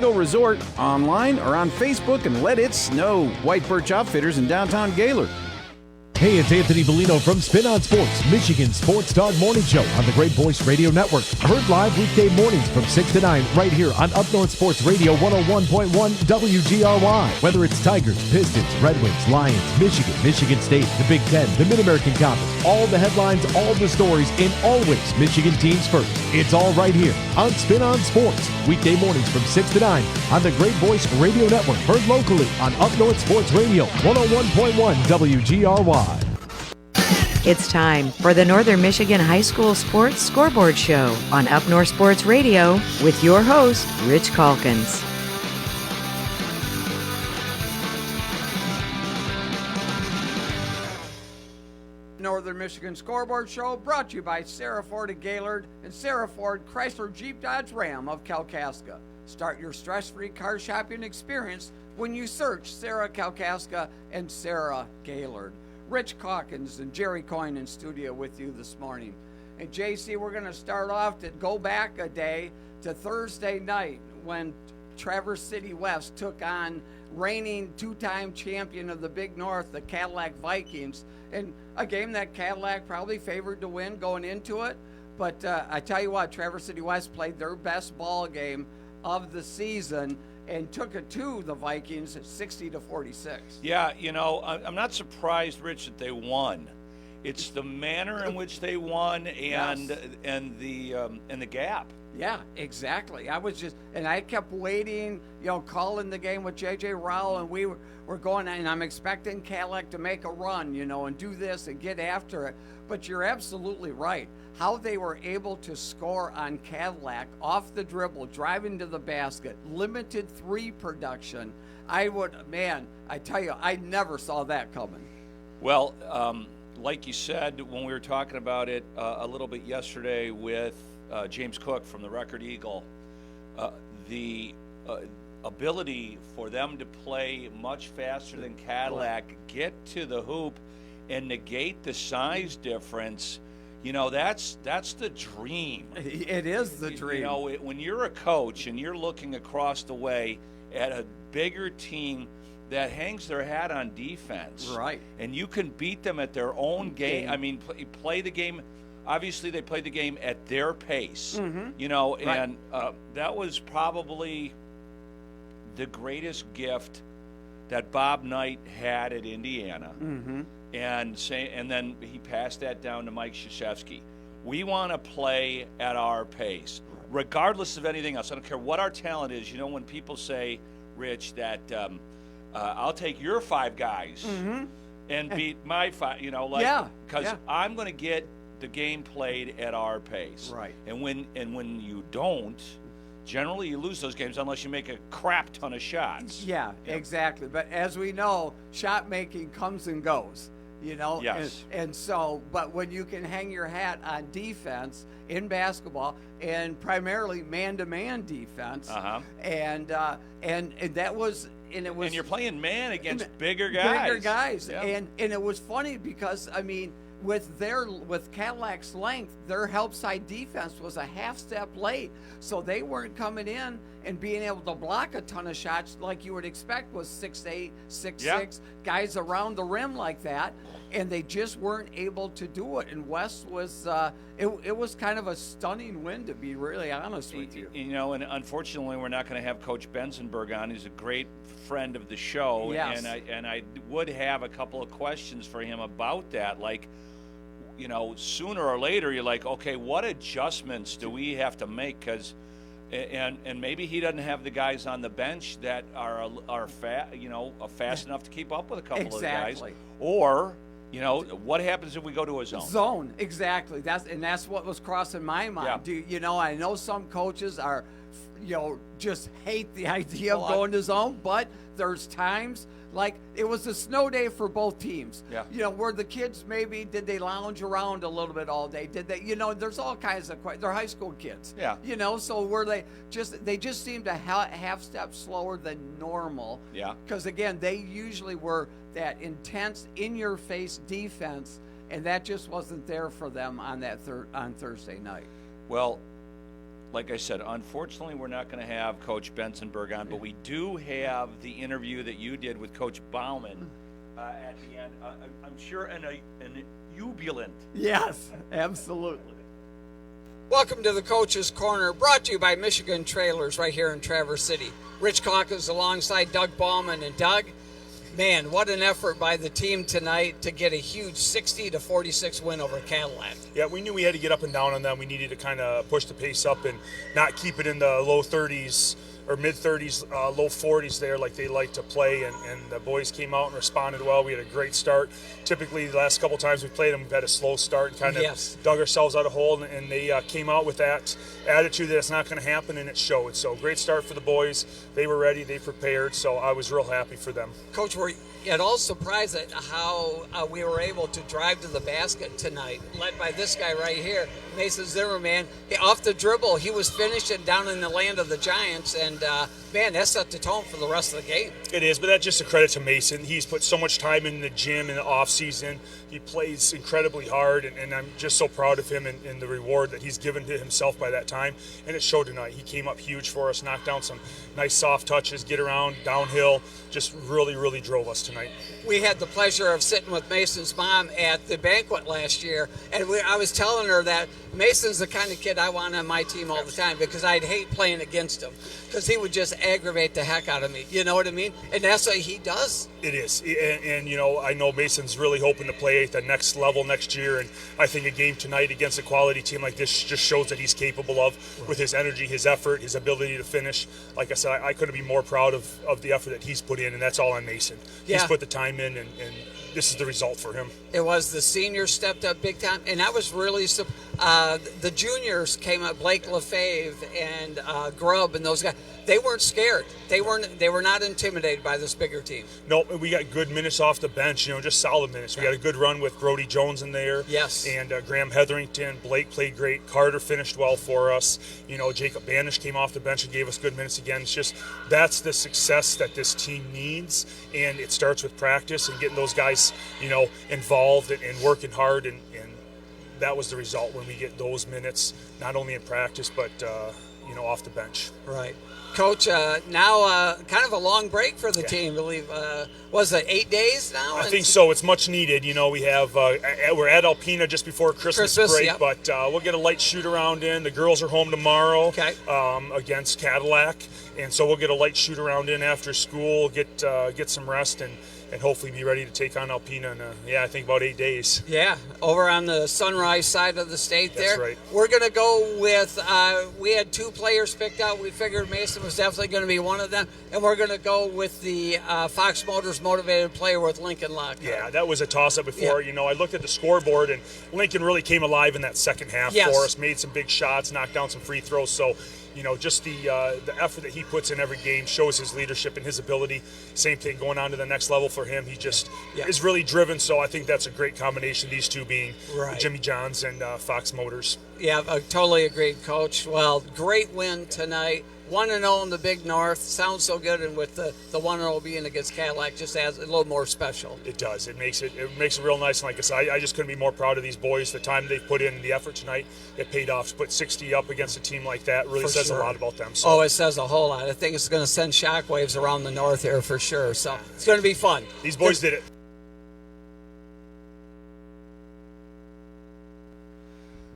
Resort, online or on Facebook, and let it snow. White Birch Outfitters in downtown Gaylord. Hey, it's Anthony Bellino from Spin on Sports, Michigan Sports Dog Morning Show on the Great Voice Radio Network. Heard live weekday mornings from 6 to 9 right here on Up North Sports Radio 101.1 WGRY. Whether it's Tigers, Pistons, Red Wings, Lions, Michigan State, the Big Ten, the Mid-American Conference, all the headlines, all the stories, and always Michigan teams first. It's all right here on Spin on Sports, weekday mornings from 6 to 9 on the Great Voice Radio Network. Heard locally on Up North Sports Radio 101.1 WGRY. It's time for the Northern Michigan High School Sports Scoreboard Show on Up North Sports Radio with your host, Rich Calkins. Northern Michigan Scoreboard Show brought to you by Sarah Ford of Gaylord and Sarah Ford Chrysler Jeep Dodge Ram of Kalkaska. Start your stress-free car shopping experience when you search Sarah Kalkaska and Sarah Gaylord. Rich Calkins and Jerry Coyne in studio with you this morning. And JC, we're going to start off to go back a day to Thursday night when Traverse City West took on reigning two-time champion of the Big North, the Cadillac Vikings, and a game that Cadillac probably favored to win going into it. But I tell you what, Traverse City West played their best ball game of the season and took it to the Vikings at 60-46. Yeah, you know, I'm not surprised, Rich, that they won. It's the manner in which they won and Yes. and the gap. Yeah, exactly. I kept waiting, calling the game with J.J. Rowell, and we were going, and I'm expecting Cadillac to make a run, and do this and get after it. But you're absolutely right. How they were able to score on Cadillac off the dribble, driving to the basket, limited three production. I tell you, I never saw that coming. Well, like you said, when we were talking about it a little bit yesterday with James Cook from the Record Eagle, the ability for them to play much faster than Cadillac, get to the hoop, and negate the size difference. That's the dream. It is the dream. When you're a coach and you're looking across the way at a bigger team that hangs their hat on defense, right, and you can beat them at their own game. I mean, play the game. Obviously, they played the game at their pace. Mm-hmm. And that was probably the greatest gift that Bob Knight had at Indiana. Mm-hmm. And then he passed that down to Mike Krzyzewski. We want to play at our pace, regardless of anything else. I don't care what our talent is. When people say, Rich, that I'll take your five guys and beat my five, because I'm going to get the game played at our pace. Right. And when you don't, generally you lose those games unless you make a crap ton of shots. Yeah, exactly. But as we know, shot making comes and goes. Yes. And so, but when you can hang your hat on defense in basketball, and primarily man-to-man defense, and that was, and it was, and you're playing man against bigger guys. Yeah. And it was funny because with Cadillac's length, their help side defense was a half step late, so they weren't coming in and being able to block a ton of shots like you would expect with 6'8", 6'6", guys around the rim like that, and they just weren't able to do it. And West was it was kind of a stunning win, to be really honest with you. And unfortunately, we're not going to have Coach Benzenberg on. He's a great friend of the show, yes. and I would have a couple of questions for him about that, like. Sooner or later, you're like, okay, what adjustments do we have to make? And maybe he doesn't have the guys on the bench that are fast enough to keep up with a couple of the guys. Or, what happens if we go to a zone? Zone, exactly. That's what was crossing my mind. Yeah. I know some coaches are, just hate the idea of going to zone, but there's times. Like, it was a snow day for both teams. Yeah. Where the kids did they lounge around a little bit all day? Did they, there's all kinds of, they're high school kids. Yeah. So were they just seemed to half step slower than normal. Yeah. Because, again, they usually were that intense, in-your-face defense, and that just wasn't there for them on Thursday night. Well, like I said, unfortunately, we're not going to have Coach Bensonberg on, but we do have the interview that you did with Coach Bauman at the end. I'm sure an jubilant. Yes, absolutely. Welcome to the Coach's Corner, brought to you by Michigan Trailers right here in Traverse City. Rich Calkins alongside Doug Bauman. And Doug, man, what an effort by the team tonight to get a huge 60-46 win over Cadillac. Yeah, we knew we had to get up and down on them. We needed to kind of push the pace up and not keep it in the low 30s or mid 30s, low 40s there like they like to play. And the boys came out and responded well. We had a great start. Typically, the last couple times we played them, we've had a slow start and kind of dug ourselves out of a hole. And they came out with that attitude that it's not going to happen, and it showed. So great start for the boys. They were ready. They prepared. So I was real happy for them. Coach, were you at all surprised at how we were able to drive to the basket tonight, led by this guy right here, Mason Zimmerman? Off the dribble, he was finishing down in the land of the Giants, and man, that set the tone for the rest of the game. It is, but that's just a credit to Mason. He's put so much time in the gym in the off season. He plays incredibly hard, and I'm just so proud of him and the reward that he's given to himself by that time. And it showed tonight. He came up huge for us, knocked down some nice soft touches, get around, downhill, just really, really drove us tonight. We had the pleasure of sitting with Mason's mom at the banquet last year, and I was telling her that Mason's the kind of kid I want on my team all the time, because I'd hate playing against him, because he would just aggravate the heck out of me. You know what I mean? And that's what he does. It is. And you know, I know Mason's really hoping to play at the next level next year, and I think a game tonight against a quality team like this just shows that he's capable of, with his energy, his effort, his ability to finish. Like I said, I couldn't be more proud of the effort that he's put in, and that's all on Mason. He's put the time in, and this is the result for him. It was the seniors stepped up big time, and that was really the juniors came up. Blake Lefebvre and Grubb and those guys, they weren't scared. They were not intimidated by this bigger team. No, we got good minutes off the bench, just solid minutes. We got a good run with Brody Jones in there. Yes. And Graham Hetherington. Blake played great. Carter finished well for us. Jacob Banish came off the bench and gave us good minutes again. It's just, that's the success that this team needs, and it starts with practice and getting those guys, involved and working hard, and that was the result when we get those minutes, not only in practice, but, off the bench. Right. Coach, now kind of a long break for the team, I believe. Was it 8 days now? I think so. It's much needed. We have we're at Alpena just before Christmas break, but we'll get a light shoot around in. The girls are home tomorrow against Cadillac, and so we'll get a light shoot around in after school, get some rest, and hopefully be ready to take on Alpena in, I think about 8 days. Yeah, over on the Sunrise side of the state there. That's right. We're going to go with, we had 2 players picked out. We figured Mason was definitely going to be one of them, and we're going to go with the Fox Motors motivated player with Lincoln Lockhart. Yeah, that was a toss-up before. Yeah. I looked at the scoreboard, and Lincoln really came alive in that second half for us, made some big shots, knocked down some free throws, so just the effort that he puts in every game shows his leadership and his ability. Same thing going on to the next level for him. He just is really driven, so I think that's a great combination, these two being Jimmy Johns and Fox Motors. Yeah, I totally agreed, Coach. Well, great win tonight. 1-0 in the Big North. Sounds so good, and with the 1-0 being against Cadillac just adds a little more special. It does. It makes it real nice. And like I said, I just couldn't be more proud of these boys. The time they put in, the effort tonight, it paid off. To put 60 up against a team like that really says a lot about them. So. Oh, it says a whole lot. I think it's going to send shockwaves around the North here for sure. So it's going to be fun. These boys did it.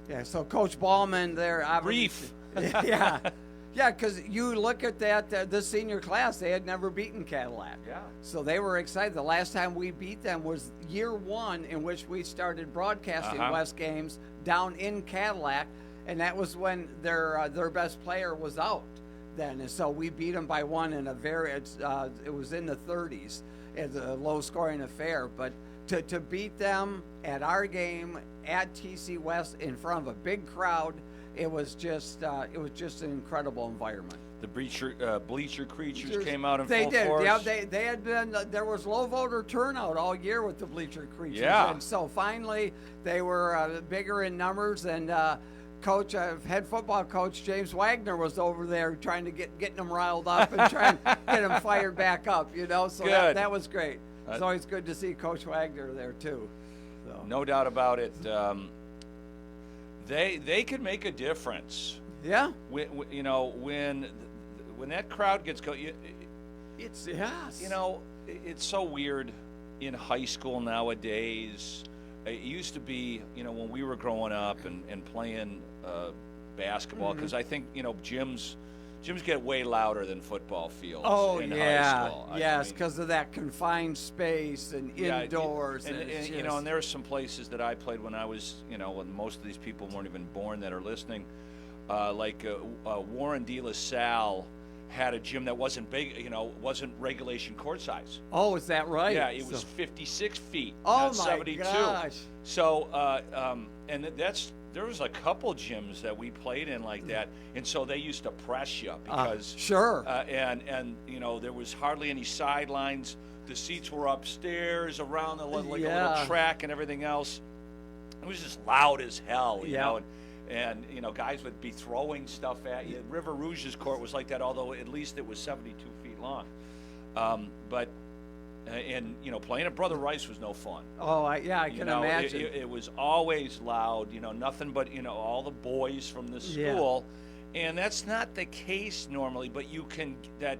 Yeah, so Coach Ballman there. Brief. Yeah, because you look at that, this senior class, they had never beaten Cadillac. Yeah. So they were excited. The last time we beat them was year 1, in which we started broadcasting West games down in Cadillac, and that was when their best player was out then. And so we beat them by 1 in it was in the 30s. It's a low-scoring affair. But to beat them at our game at TC West in front of a big crowd, it was just an incredible environment. The bleacher creatures came out in full force. They did. They had been. There was low voter turnout all year with the bleacher creatures. Yeah. And so finally they were bigger in numbers. And head football coach James Wagner was over there trying to getting them riled up and trying to get them fired back up. So that was great. It's always good to see Coach Wagner there too. So. No doubt about it. They could make a difference. Yeah. When that crowd gets going, It's yes. It's so weird in high school nowadays. It used to be, when we were growing up and playing basketball, because I think, gyms get way louder than football fields in high school. Yes, because of that confined space and indoors. And there are some places that I played when I was, when most of these people weren't even born that are listening, like Warren De La Salle had a gym that wasn't big, wasn't regulation court size. Oh, is that right? Yeah, it was 56 feet, oh not my 72. Gosh. So, and there was a couple gyms that we played in like that, and so they used to press you because sure. And there was hardly any sidelines. The seats were upstairs around the a little track and everything else. It was just loud as hell, you know. And guys would be throwing stuff at you. River Rouge's court was like that, although at least it was 72 feet long. But playing at Brother Rice was no fun. Oh, I can imagine. It was always loud. Nothing but all the boys from the school, and that's not the case normally. But you can that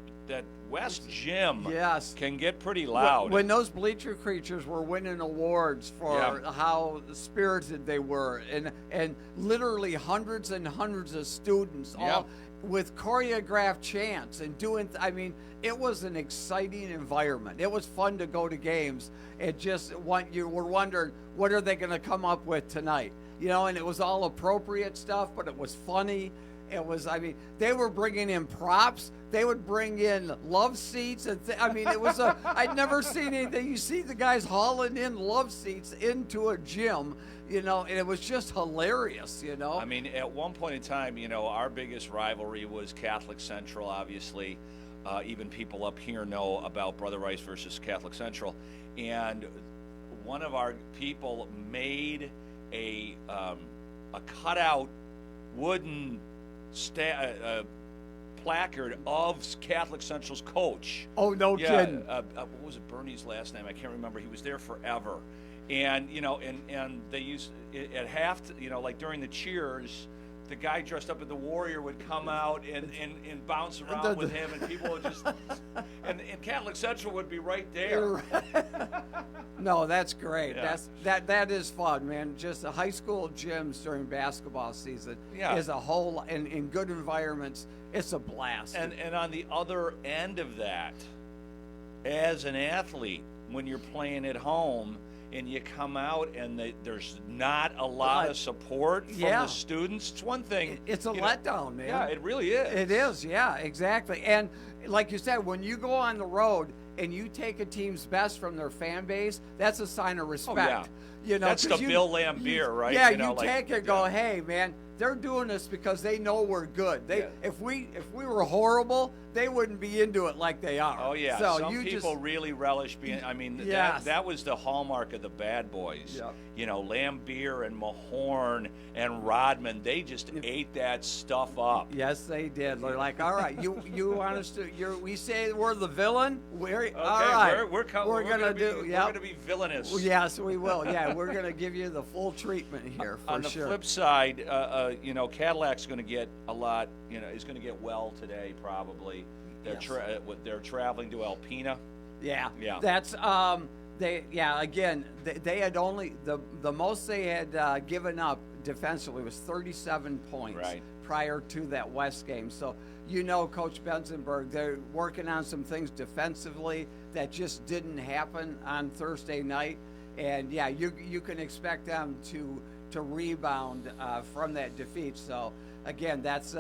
West Gym can get pretty loud. When those bleacher creatures were winning awards for how spirited they were, and literally hundreds and hundreds of students all with choreographed chants and doing, it was an exciting environment. It was fun to go to games. It just, you were wondering, what are they going to come up with tonight? And it was all appropriate stuff, but it was funny. It was, they were bringing in props. They would bring in love seats. And it was I'd never seen anything. You see the guys hauling in love seats into a gym, and it was just hilarious, at one point in time, our biggest rivalry was Catholic Central, obviously. Even people up here know about Brother Rice versus Catholic Central. And one of our people made a cutout wooden placard of Catholic Central's coach. Oh, no kidding. What was it, Bernie's last name? I can't remember. He was there forever. And, and they used, at half, like during the cheers, the guy dressed up as the Warrior would come out and bounce around with him, and people would just, and Catholic Central would be right there. No, that's great. Yeah. That is fun, man. Just the high school gyms during basketball season is a whole, and in good environments, it's a blast. And on the other end of that, as an athlete, when you're playing at home, and you come out and there's not a lot of support from the students, it's one thing. It's a letdown, man. Yeah, it really is. It is, yeah, exactly. And like you said, when you go on the road and you take a team's best from their fan base, that's a sign of respect. Oh, yeah. That's the Bill Lambier, right? Yeah, you take it and go, hey, man, they're doing this because they know we're good. If we were horrible, they wouldn't be into it like they are. Oh yeah, so some people really relish being. That was the hallmark of the bad boys. Yep. Lambier and Mahorn and Rodman, they just ate that stuff up. Yes, they did. They're like, all right, you want us to? We say we're the villain. All right, we're gonna be villainous. Yes, we will. Yeah, we're gonna give you the full treatment here for On the sure. flip side, Cadillac's going to get a lot. Is going to get well today probably. They're traveling to Alpena. Yeah. That's they had only the most they had given up defensively was 37 points prior to that West game. So Coach Benzenberg, they're working on some things defensively that just didn't happen on Thursday night, and you can expect them to rebound from that defeat. So again, that's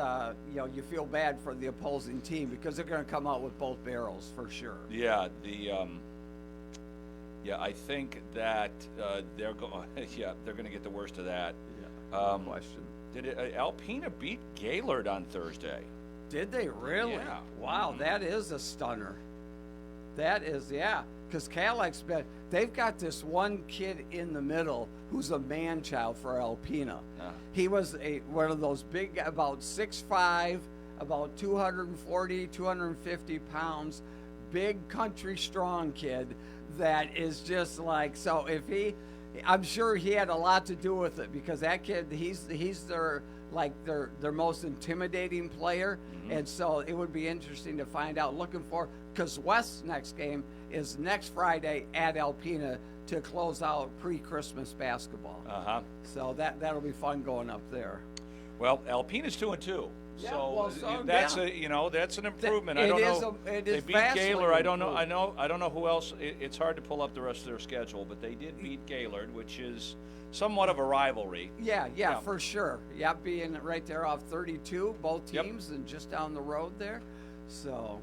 you feel bad for the opposing team because they're going to come out with both barrels for sure. Yeah, I think that they're going to get the worst of that. No question. Did Alpena beat Gaylord on Thursday? Did they really? Yeah. Wow, that is a stunner. That is, because Cadillac's they've got this one kid in the middle who's a man-child for Alpena. He was one of those big, about 6'5", about 240, 250 pounds, big country strong kid that is just like, so if I'm sure he had a lot to do with it because that kid, he's their like their most intimidating player. And so it would be interesting to find out, looking for, because West's next game is next Friday at Alpena to close out pre-Christmas basketball. So that'll be fun going up there. Well, Alpena's 2-2. Yeah, So that's that's an improvement. I It don't is know. it They is beat vastly Gaylord. I don't know who else. It's hard to pull up the rest of their schedule, but they did beat Gaylord, which is somewhat of a rivalry. Yeah, for sure. Yeah, being right there off 32, both teams, and just down the road there. So,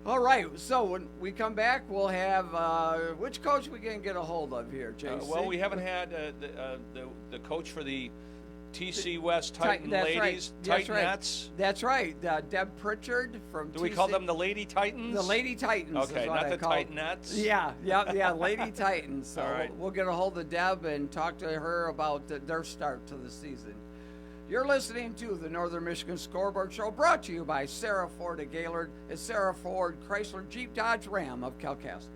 all right. So when we come back, we'll have which coach we can get a hold of here, JC? Well, we haven't had the coach for the TC West Titan ladies, Titanettes. That's right. Deb Pritchard from Do we call them the Lady Titans? The Lady Titans. Okay, is what not I the call Titanettes. Yeah, Lady Titans. So All right. we'll get a hold of Deb and talk to her about their start to the season. You're listening to the Northern Michigan Scoreboard Show, brought to you by Sarah Ford of Gaylord and Sarah Ford Chrysler Jeep Dodge Ram of Kalkaska.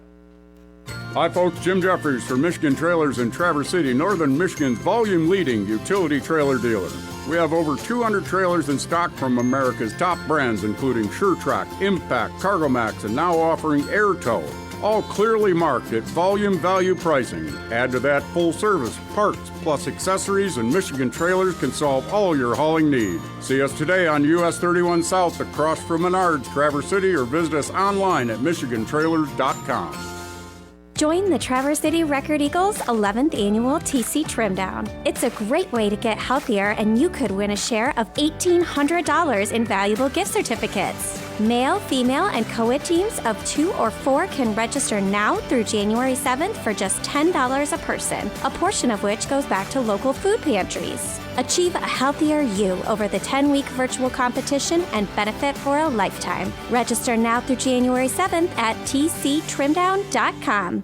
Hi folks, Jim Jeffries for Michigan Trailers in Traverse City, Northern Michigan's volume leading utility trailer dealer. We have over 200 trailers in stock from America's top brands including SureTrack, Impact, Cargomax, and now offering Air Tow. All clearly marked at volume value pricing. Add to that full service, parts, plus accessories, and Michigan Trailers can solve all your hauling needs. See us today on US 31 South across from Menards, Traverse City, or visit us online at michigantrailers.com. Join the Traverse City Record Eagles 11th Annual TC Trim Down. It's a great way to get healthier, and you could win a share of $1,800 in valuable gift certificates. Male, female, and co-ed teams of 2 or 4 can register now through January 7th for just $10 a person, a portion of which goes back to local food pantries. Achieve a healthier you over the 10-week virtual competition and benefit for a lifetime. Register now through January 7th at tctrimdown.com.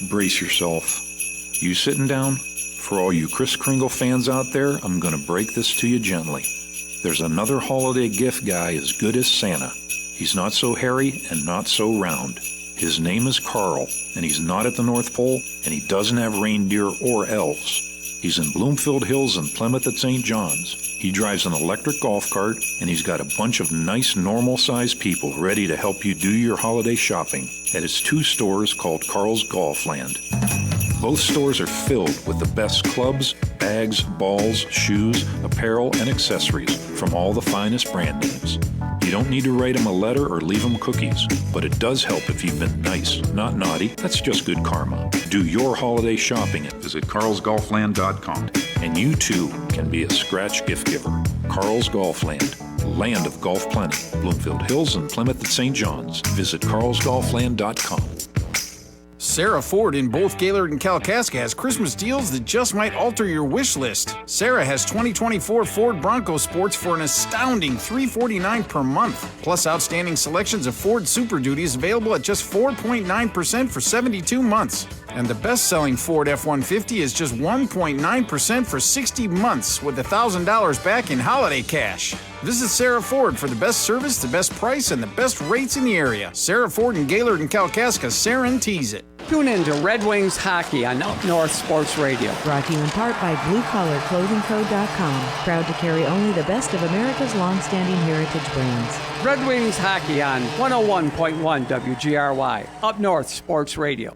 Brace yourself. You sitting down? For all you Kris Kringle fans out there, I'm going to break this to you gently. There's another holiday gift guy as good as Santa. He's not so hairy and not so round. His name is Carl, and he's not at the North Pole, and he doesn't have reindeer or elves. He's in Bloomfield Hills and Plymouth at St. John's. He drives an electric golf cart, and he's got a bunch of nice, normal-sized people ready to help you do your holiday shopping at his 2 stores called Carl's Golfland. Both stores are filled with the best clubs, bags, balls, shoes, apparel, and accessories from all the finest brand names. You don't need to write them a letter or leave them cookies, but it does help if you've been nice, not naughty. That's just good karma. Do your holiday shopping at visitcarlsgolfland.com, and you too can be a scratch gift giver. Carl's Golfland, land of golf plenty. Bloomfield Hills and Plymouth at St. John's. Visit carlsgolfland.com. Sarah Ford in both Gaylord and Kalkaska has Christmas deals that just might alter your wish list. Sarah has 2024 Ford Bronco Sports for an astounding $349 per month, plus outstanding selections of Ford Super Duties available at just 4.9% for 72 months. And the best-selling Ford F-150 is just 1.9% for 60 months with $1,000 back in holiday cash. Visit Sarah Ford for the best service, the best price, and the best rates in the area. Sarah Ford in Gaylord and Kalkaska, guarantees it. Tune in to Red Wings Hockey on Up North Sports Radio. Brought to you in part by BlueCollarClothingCo.com. Proud to carry only the best of America's long-standing heritage brands. Red Wings Hockey on 101.1 WGRY, Up North Sports Radio.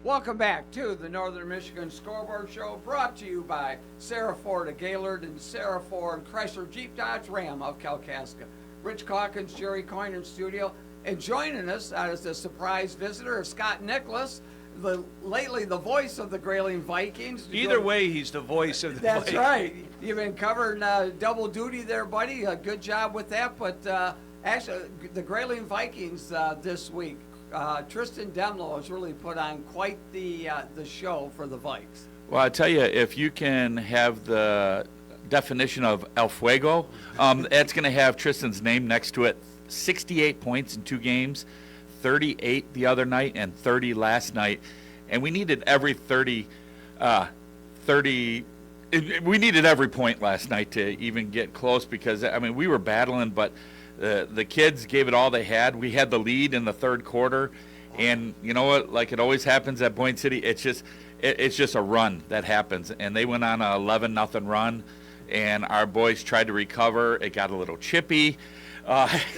Welcome back to the Northern Michigan Scoreboard Show, brought to you by Sarah Ford of Gaylord and Sarah Ford Chrysler Jeep Dodge Ram of Kalkaska. Rich Calkins, Jerry Coyne in studio, and joining us as a surprise visitor, Scott Nicholas, lately the voice of the Grayling Vikings. Either way, he's the voice of the Vikings. That's right. You've been covering double duty there, buddy. Good job with that. But actually, the Grayling Vikings this week, Tristan Demlo has really put on quite the show for the Vikes. Well, I tell you, if you can have the definition of El Fuego, it's going to have Tristan's name next to it. 68 points in 2 games, 38 the other night, and 30 last night. And we needed every 30. We needed every point last night to even get close because, I mean, we were battling, but the kids gave it all they had. We had the lead in the third quarter. And you know what, like it always happens at Boyne City, it's just it's just a run that happens. And they went on a 11-0 run, and our boys tried to recover. It got a little chippy,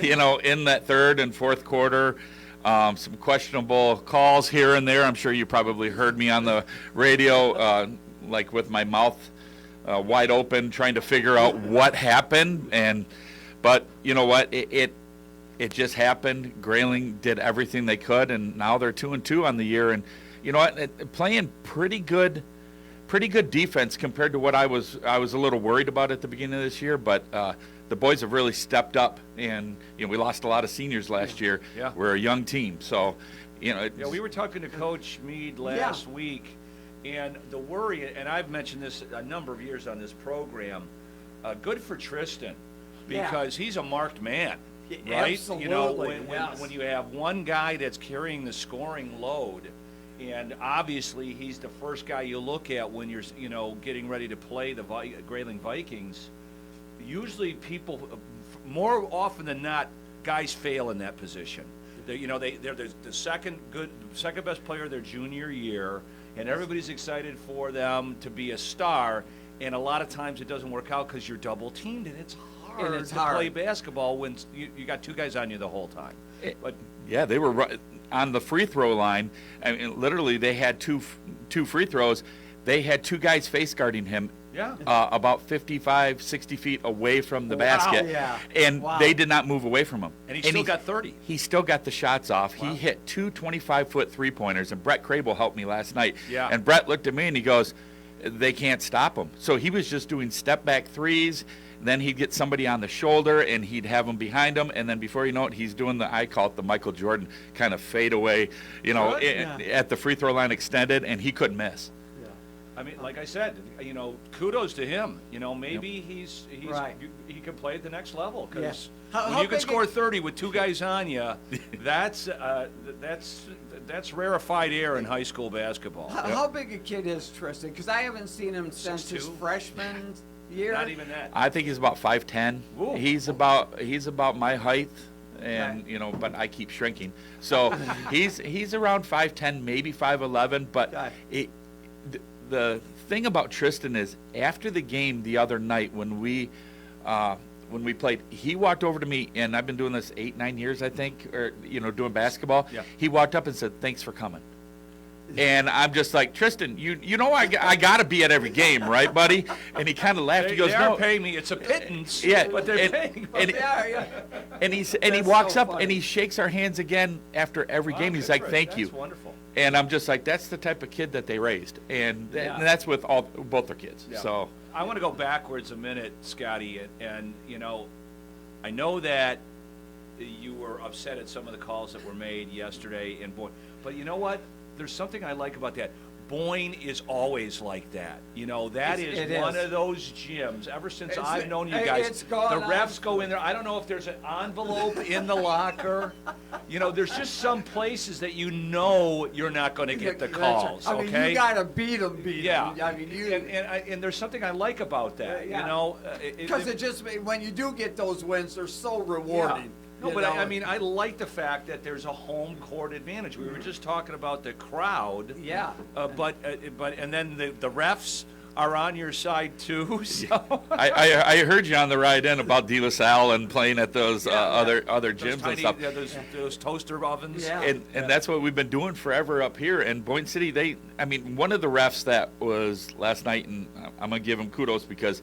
in that third and fourth quarter. Some questionable calls here and there. I'm sure you probably heard me on the radio, like with my mouth wide open, trying to figure out what happened. But you know what? It just happened. Grayling did everything they could, and now they're 2-2 on the year. And you know what? Playing pretty good defense compared to what I was a little worried about at the beginning of this year. But the boys have really stepped up, and we lost a lot of seniors last year. Yeah. We're a young team, so we were talking to Coach Mead last week, and the worry, and I've mentioned this a number of years on this program, good for Tristan, because he's a marked man, right? Absolutely. When you have one guy that's carrying the scoring load, and obviously he's the first guy you look at when you're getting ready to play the Grayling Vikings. Usually people, more often than not, guys fail in that position. They're the second best player of their junior year, and everybody's excited for them to be a star. And a lot of times it doesn't work out because you're double teamed, and it's hard to play basketball when you got two guys on you the whole time. But yeah, they were on the free throw line. I mean, literally, they had two free throws. They had two guys face guarding him. Yeah. About 55, 60 feet away from the basket. Yeah. And they did not move away from him. And he still got 30. He still got the shots off. Wow. He hit two 25-foot three-pointers, and Brett Crable helped me last night. Yeah. And Brett looked at me, and he goes, they can't stop him. So he was just doing step-back threes. Then he'd get somebody on the shoulder, and he'd have them behind him. And then before you know it, he's doing I call it the Michael Jordan kind of fade away, at the free throw line extended, and he couldn't miss. I mean, like I said, kudos to him. Maybe he's right. he can play at the next level, because How when you can big score 30 with two guys on you, that's rarefied air in high school basketball. How big a kid is Tristan? Because I haven't seen him since his 6'2". freshman year. Not even that. I think he's about 5'10". Ooh. He's about my height, and but I keep shrinking. So he's around 5'10", maybe 5'11", but the thing about Tristan is, after the game the other night when we played, he walked over to me, and I've been doing this 8-9 years, I think, or doing basketball. Yeah. He walked up and said, "Thanks for coming." And I'm just like, Tristan, I got to be at every game, right, buddy? And he kind of laughed. He goes, they are "No, paying me. It's a pittance, but they're paying. And he walks up and he shakes our hands again after every game. He's like, "Thank you." That's wonderful. And I'm just like, that's the type of kid that they raised, and that's with both their kids. Yeah. So I want to go backwards a minute, Scotty, and I know that you were upset at some of the calls that were made yesterday in Boyne, but you know what? There's something I like about that. Boyne is always like that. That is one of those gyms. Ever since I've known you guys, the refs go in there. I don't know if there's an envelope in the locker. There's just some places that you're not going to get the calls. I mean, okay, you gotta beat them. Yeah. I mean, and there's something I like about that. because it just when you do get those wins, they're so rewarding. No, but I like the fact that there's a home court advantage. We were just talking about the crowd. Yeah. But then the refs are on your side too. So I heard you on the ride in about De La Salle and playing at those other gyms tiny, and stuff. Those toaster ovens. Yeah. And that's what we've been doing forever up here. And Boyne City, one of the refs that was last night, and I'm gonna give him kudos because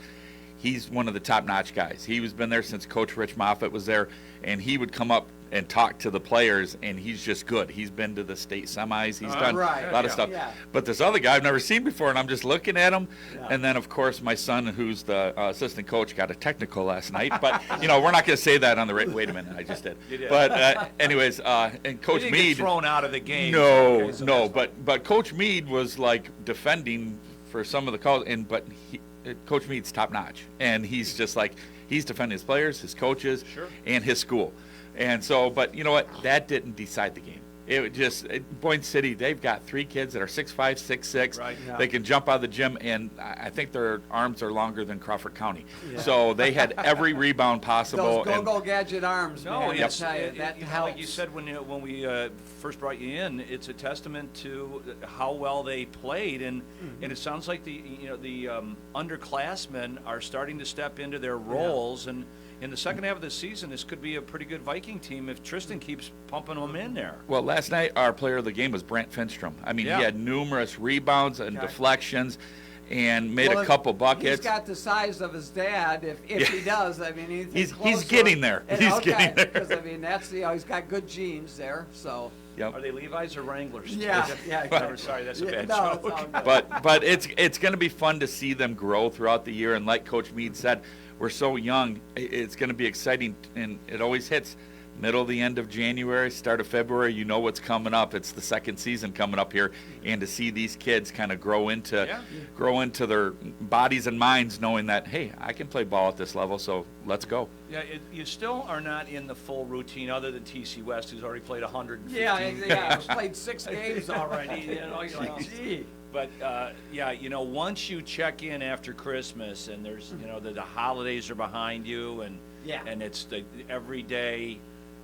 he's one of the top-notch guys. He's been there since Coach Rich Moffitt was there, and he would come up and talk to the players, and he's just good. He's been to the state semis. He's done a lot of stuff. Yeah. But this other guy I've never seen before, and I'm just looking at him. Yeah. And then, of course, my son, who's the assistant coach, got a technical last night. But, we're not going to say that on the wait a minute, I just did. You did. But anyways, and Coach Mead. Mead. Get thrown out of the game. No, but Coach Mead was, defending for some of the calls, Coach Mead's top notch, and he's just he's defending his players, his coaches, and his school. And so, but you know what? That didn't decide the game. Boyne City, they've got 3 kids that are 6'5", 6'6". Right. Yeah. They can jump out of the gym, and I think their arms are longer than Crawford County. Yeah. So they had every rebound possible. Those go gadget arms, no, man. It's, that helps. like you said when we first brought you in, it's a testament to how well they played, and it sounds like the underclassmen are starting to step into their roles, and in the second half of the season, this could be a pretty good Viking team if Tristan keeps pumping them in there. Well, last night our player of the game was Brant Finstrom. I mean, he had numerous rebounds and deflections, and made a couple buckets. He's got the size of his dad. If he does, I mean, he's getting there. He's getting there. Because I mean, that's he's got good genes there. So. Yep. Are they Levi's or Wranglers? Yeah. Exactly. Sorry, that's a bad joke. But it's going to be fun to see them grow throughout the year. And like Coach Mead said, we're so young. It's going to be exciting, and it always hits middle, the end of January, start of February. You know what's coming up. It's the second season coming up here, and to see these kids kind of grow into their bodies and minds, knowing that, hey, I can play ball at this level, so let's go. Yeah, you still are not in the full routine, other than TC West, who's already played 115 Yeah, he's played 6 games already. You're like, gee. But once you check in after Christmas, and there's the holidays are behind you, and it's every day.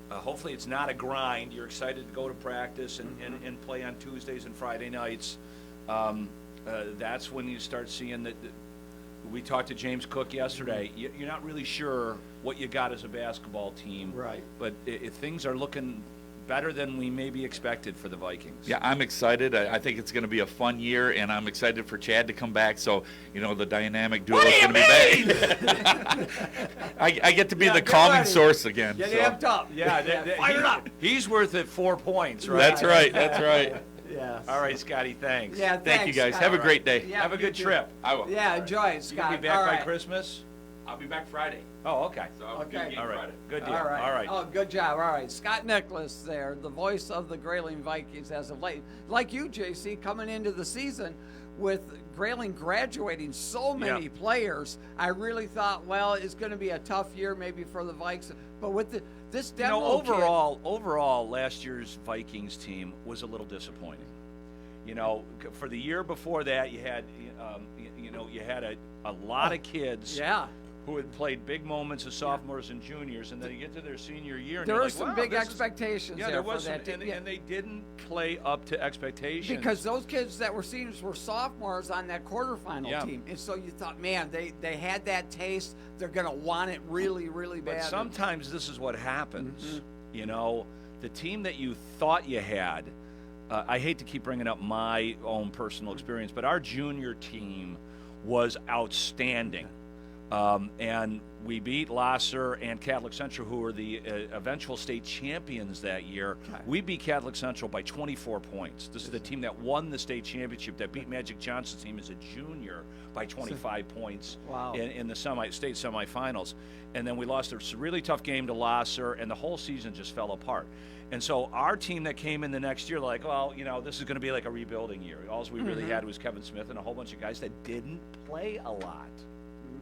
Hopefully it's not a grind. You're excited to go to practice and play on Tuesdays and Friday nights. That's when you start seeing that. We talked to James Cook yesterday. You're not really sure what you got as a basketball team. Right. But things are looking better than we maybe expected for the Vikings. Yeah, I'm excited. I think it's going to be a fun year, and I'm excited for Chad to come back. So, the dynamic duo is going to be back. I get to be the calming source again. Get amped up. Yeah, fire up. He's worth it 4 points, right? That's right. That's right. Yeah. All right, Scotty, thanks. Yeah, thank you guys. Scott. Have a great day. Yeah, have a good trip. I will. Yeah, enjoy it, Scott. You'll be back by Christmas? I'll be back Friday. Oh, okay. So I'll Okay. All right. Good deal. All right. Oh, good job. All right. Scott Nicholas there, the voice of the Grayling Vikings as of late. Like you, JC, coming into the season with Grayling graduating so many players, I really thought, well, it's going to be a tough year maybe for the Vikes. But with this demo overall, last year's Vikings team was a little disappointing. For the year before that, you had a lot of kids who had played big moments as sophomores and juniors, and then you get to their senior year, and there you're were like, some wow, big expectations there there was for that some, team. and they didn't play up to expectations. Because those kids that were seniors were sophomores on that quarterfinal team. And so you thought, man, they had that taste. They're going to want it really, really bad. But sometimes this is what happens. The team that you thought you had, I hate to keep bringing up my own personal experience, but our junior team was outstanding. And we beat Lasser and Catholic Central, who were the eventual state champions that year. Okay. We beat Catholic Central by 24 points. This is the team that won the state championship, that beat Magic Johnson's team as a junior by 25 points in the state semifinals. And then we lost a really tough game to Lasser, and the whole season just fell apart. And so our team that came in the next year, like, well, this is going to be like a rebuilding year. All we really had was Kevin Smith and a whole bunch of guys that didn't play a lot.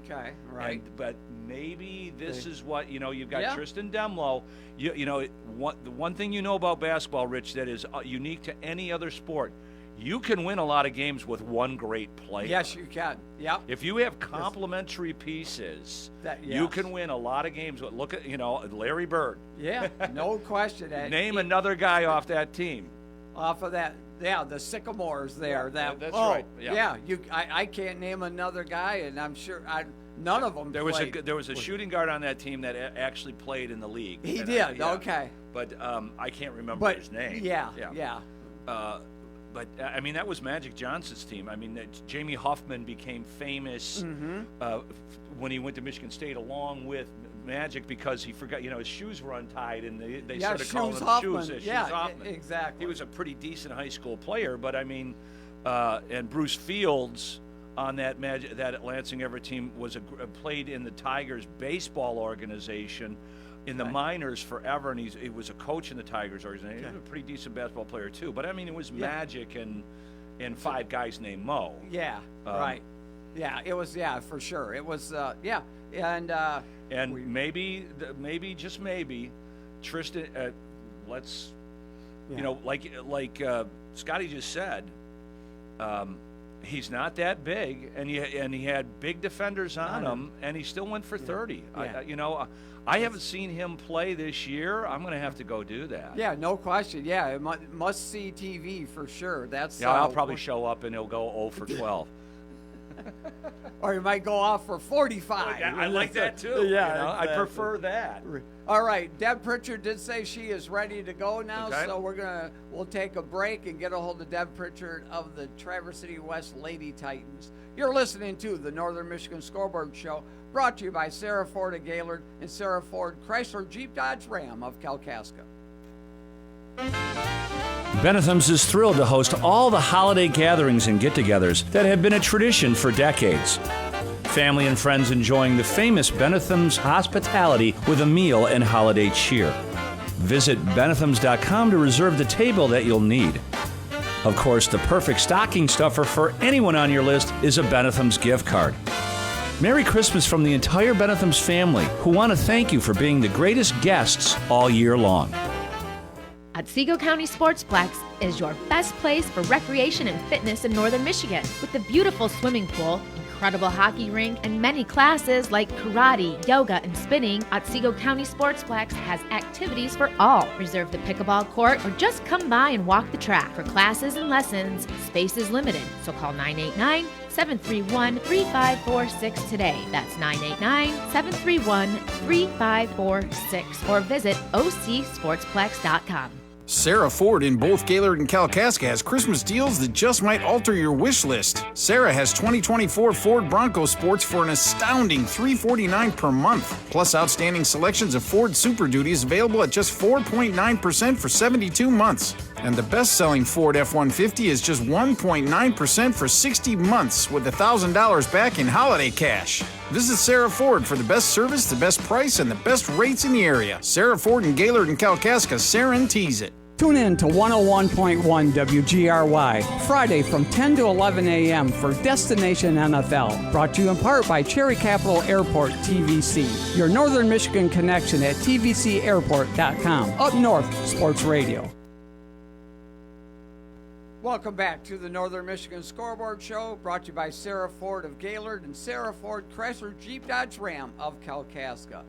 Okay, right. But maybe this is what, you've got Tristan Demlow. The one thing about basketball, Rich, that is unique to any other sport, you can win a lot of games with one great player. Yes, you can. Yep. If you have complementary pieces, you can win a lot of games. Look at, Larry Bird. Yeah, no question. Name another guy off that team. Off of that. Yeah, the Sycamores there. That's right. Yeah, I can't name another guy, and I'm sure none of them. There was a shooting guard on that team that actually played in the league. He did. Okay. But I can't remember his name. Yeah. But I mean, that was Magic Johnson's team. I mean, Jamie Huffman became famous when he went to Michigan State along with Magic, because he forgot, his shoes were untied, and they started calling him Shoes. Shoes Hoffman. Exactly. He was a pretty decent high school player, but I mean, and Bruce Fields on that Lansing Everett team played in the Tigers baseball organization in the minors forever, and he was a coach in the Tigers organization. He was a pretty decent basketball player too. But I mean, it was Magic and 5 guys named Mo. Yeah. Right. Yeah. It was. Yeah, for sure. It was. And maybe just maybe, Tristan. You know, like Scotty just said, he's not that big, and he had big defenders on him, and he still went for 30. Yeah. I haven't seen him play this year. I'm going to have to go do that. Yeah, no question. Yeah, must see TV for sure. That's I'll probably show up and he'll go 0 for 12. Or he might go off for 45. I like that too. Yeah, exactly. I prefer that. All right, Deb Pritchard did say she is ready to go now, Okay. so we'll take a break and get a hold of Deb Pritchard of the Traverse City West Lady Titans. You're listening to the Northern Michigan Scoreboard Show, brought to you by Sarah Ford of Gaylord and Sarah Ford Chrysler Jeep Dodge Ram of Kalkaska. Benetham's is thrilled to host all the holiday gatherings and get-togethers that have been a tradition for decades. Family and friends enjoying the famous Benetham's hospitality with a meal and holiday cheer. Visit Benethams.com to reserve the table that you'll need. Of course, the perfect stocking stuffer for anyone on your list is a Benethams gift card. Merry Christmas from the entire Benethams family, who want to thank you for being the greatest guests all year long. Otsego County Sportsplex is your best place for recreation and fitness in northern Michigan. With the beautiful swimming pool, incredible hockey rink, and many classes like karate, yoga, and spinning, Otsego County Sportsplex has activities for all. Reserve the pickleball court or just come by and walk the track. For classes and lessons, space is limited, so call 989-731-3546 today. That's 989-731-3546 or visit ocsportsplex.com. Sarah Ford in both Gaylord and Kalkaska has Christmas deals that just might alter your wish list. Sarah has 2024 Ford Bronco Sports for an astounding $349 per month, plus outstanding selections of Ford Super Duties available at just 4.9% for 72 months. And the best-selling Ford F-150 is just 1.9% for 60 months with $1,000 back in holiday cash. Visit Sarah Ford for the best service, the best price, and the best rates in the area. Sarah Ford in Gaylord and Kalkaska, guarantees it. Tune in to 101.1 WGRY, Friday from 10 to 11 a.m. for Destination NFL, brought to you in part by Cherry Capital Airport TVC, your Northern Michigan connection at tvcairport.com. Up North Sports Radio. Welcome back to the Northern Michigan Scoreboard Show, brought to you by Sarah Ford of Gaylord and Sarah Ford Chrysler Jeep Dodge Ram of Kalkaska.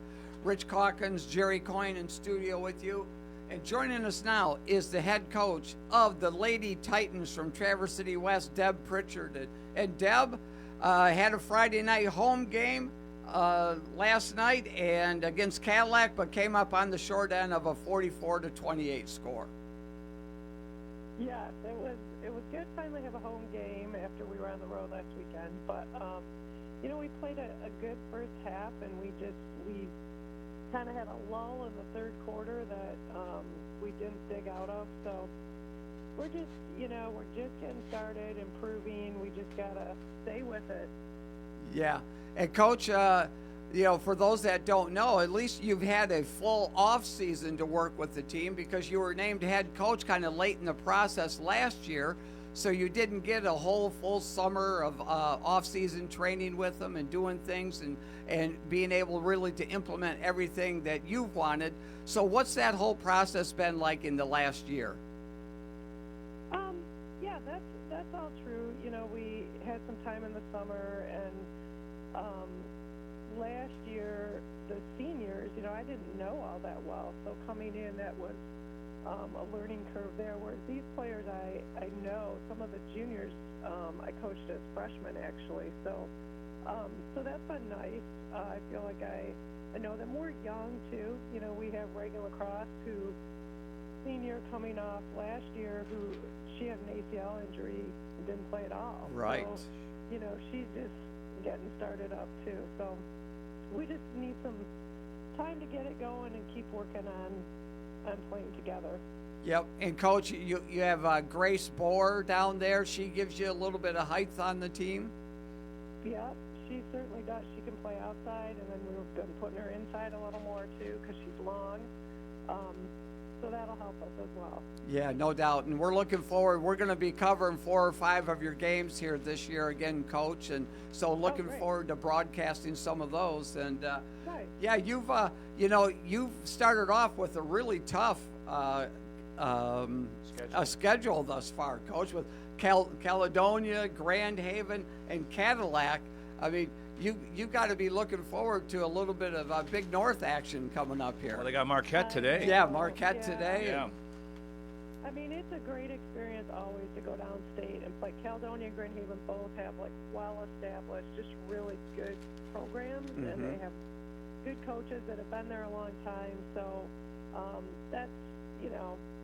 Rich Calkins, Jerry Coyne in studio with you. And joining us now is the head coach of the Lady Titans from Traverse City West, Deb Pritchard. And Deb had a Friday night home game last night and against Cadillac, but came up on the short end of a 44-28 score. Yes, it was good to finally have a home game after we were on the road last weekend. But we played a good first half, and we kind of had a lull in the third quarter that we didn't dig out of. So we're just getting started, improving. We just gotta stay with it. Yeah, and Coach, for those that don't know, at least you've had a full off season to work with the team because you were named head coach kind of late in the process last year. So you didn't get a whole full summer of off-season training with them and doing things and being able really to implement everything that you've wanted. So what's that whole process been like in the last year? Yeah, that's all true. We had some time in the summer, and last year the seniors, I didn't know all that well. So coming in, that was a learning curve there, whereas these players I know. Some of the juniors I coached as freshmen actually, so that's been nice. I feel like I know them. We're young too. We have Reagan Lacrosse, who senior coming off last year, who she had an ACL injury and didn't play at all. Right. So, she's just getting started up too. So we just need some time to get it going and keep working on playing together. Yep, and Coach, you have Grace Bohr down there. She gives you a little bit of height on the team. Yep, she certainly does. She can play outside, and then we've been putting her inside a little more too because she's long. So that'll help us as well. Yeah, no doubt, and we're looking forward. We're going to be covering 4 or 5 of your games here this year again, Coach, and so looking forward to broadcasting some of those. And yeah, you've started off with a really tough schedule thus far, Coach, with Caledonia, Grand Haven, and Cadillac. I mean, you got to be looking forward to a little bit of Big North action coming up here. Well, they got Marquette today. Yeah, Marquette today. Yeah. I mean, it's a great experience always to go downstate, and like Caledonia and Grand Haven both have like well-established, just really good programs, and they have good coaches that have been there a long time. So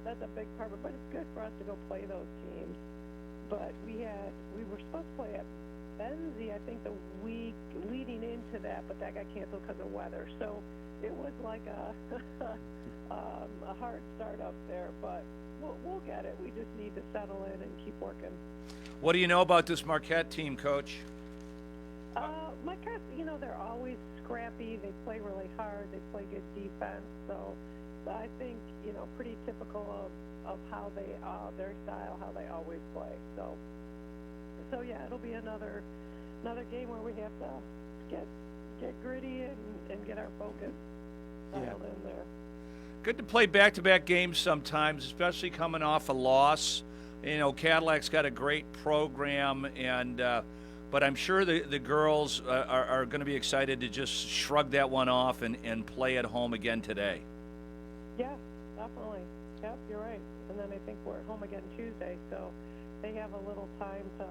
that's a big part of it. But it's good for us to go play those teams. But we were supposed to play at Benzie, I think, the week leading into that, but that got canceled because of weather. So it was like a hard start up there, but we'll get it. We just need to settle in and keep working. What do you know about this Marquette team, Coach? Marquette, they're always scrappy. They play really hard. They play good defense. So I think, pretty typical of how they, their style, how they always play. So yeah, it'll be another game where we have to get gritty and get our focus settled in there. Good to play back-to-back games sometimes, especially coming off a loss. Cadillac's got a great program, but I'm sure the girls are going to be excited to just shrug that one off and play at home again today. Yeah, definitely. Yep, you're right. And then I think we're at home again Tuesday, so they have a little time to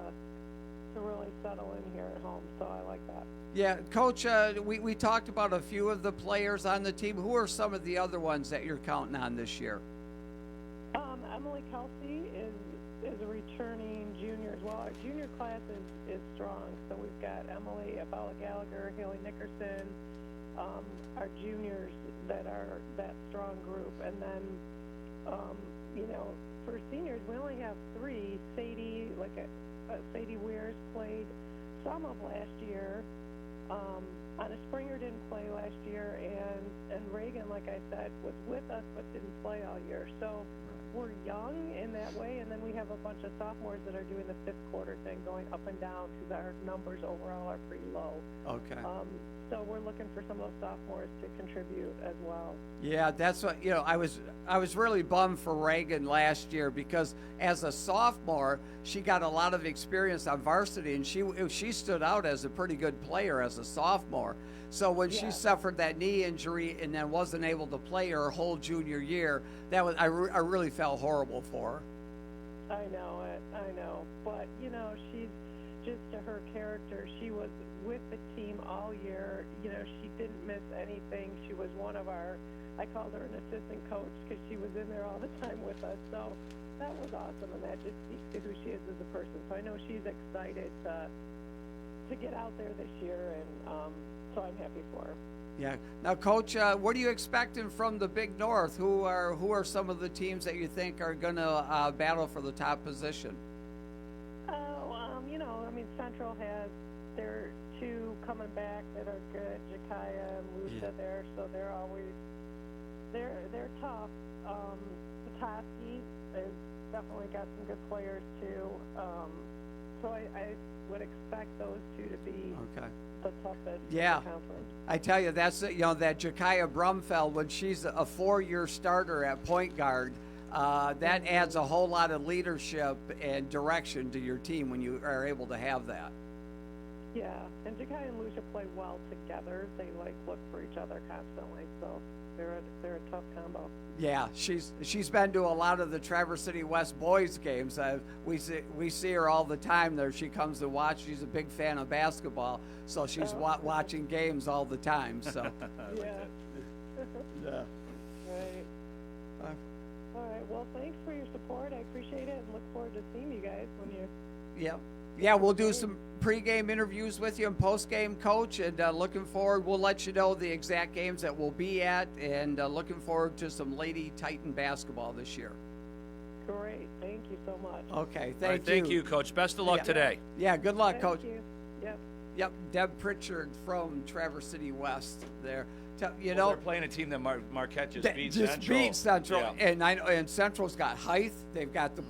really settle in here at home, so I like that. Yeah, Coach, we talked about a few of the players on the team. Who are some of the other ones that you're counting on this year? Emily Kelsey is a returning junior as well. Our junior class is strong, so we've got Emily, Bella Gallagher, Haley Nickerson, our juniors that are that strong group. And then, for seniors, we only have 3. Sadie, Sadie Weirs played some of last year. Anna Springer didn't play last year, and Reagan, like I said, was with us but didn't play all year. So we're young in that way, and then we have a bunch of sophomores that are doing the fifth quarter thing, going up and down, because our numbers overall are pretty low. Okay. So we're looking for some of those sophomores to contribute as well. Yeah, that's what I was really bummed for Reagan last year, because as a sophomore she got a lot of experience on varsity, and she stood out as a pretty good player as a sophomore. So when she suffered that knee injury and then wasn't able to play her whole junior year, I really felt horrible for her. I know, but she's just, to her character, she was with the team all year. She didn't miss anything. She was one of our, I called her an assistant coach because she was in there all the time with us. So that was awesome, and that just speaks to who she is as a person. So I know she's excited to get out there this year, and so I'm happy for her. Yeah. Now, Coach, what are you expecting from the Big North? Who are some of the teams that you think are going to battle for the top position? Central has their 2 coming back that are good, Jakaya and Lucia there, so they're tough. Petoskey has definitely got some good players too. So I would expect those 2 to be the toughest in the conference. I tell you, that's that Jakaya Brumfeld, when she's a 4-year starter at point guard. That adds a whole lot of leadership and direction to your team when you are able to have that. Yeah, and Jakaya and Lucia play well together. They look for each other constantly, so they're a tough combo. Yeah, she's been to a lot of the Traverse City West boys games. We see her all the time there. She comes to watch. She's a big fan of basketball, so she's watching games all the time. So yeah. Yeah. Right. All right. Well, thanks for your support. I appreciate it, and look forward to seeing you guys when you. Yeah. We'll do some pregame interviews with you and postgame, Coach, and looking forward. We'll let you know the exact games that we'll be at, and looking forward to some Lady Titan basketball this year. Great. Thank you so much. Okay. Thank you, Coach. Best of luck today. Yeah. Good luck, Coach. Thank you. Yep. Deb Pritchard from Traverse City West there. They're playing a team that Marquette just beat Central. Yeah. And Central's got height. They've got the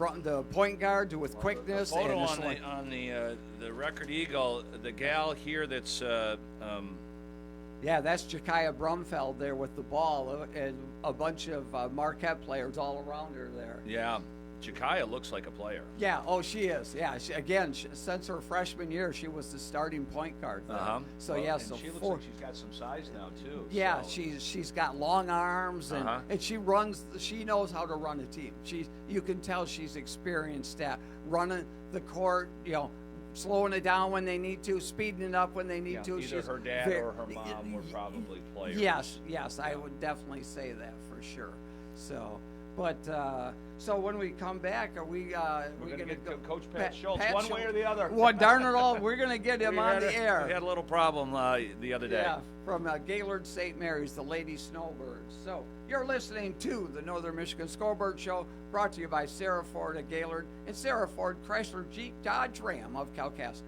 point guard with quickness. The photo on the Record Eagle, the gal here that's Yeah, that's Jakaya Brumfeld there with the ball, and a bunch of Marquette players all around her there. Yeah, Jakaya looks like a player. Yeah, she is. Yeah, since her freshman year, she was the starting point guard there. So well, so she looks like she's got some size now too. Yeah, so. she's got long arms and she knows how to run a team. You can tell she's experienced at running the court, slowing it down when they need to, speeding it up when they need to. Either her dad or her mom were probably players. Yes, I would definitely say that for sure. So, but so when we come back, are we're going to get Coach Pat Schultz one way or the other? Well, darn it all, we're going to get him on the air. We had a little problem the other day. Yeah, from Gaylord St. Mary's, the Lady Snowbirds. So you're listening to the Northern Michigan Scoreboard Show, brought to you by Sarah Ford of Gaylord and Sarah Ford Chrysler Jeep Dodge Ram of Kalkaska.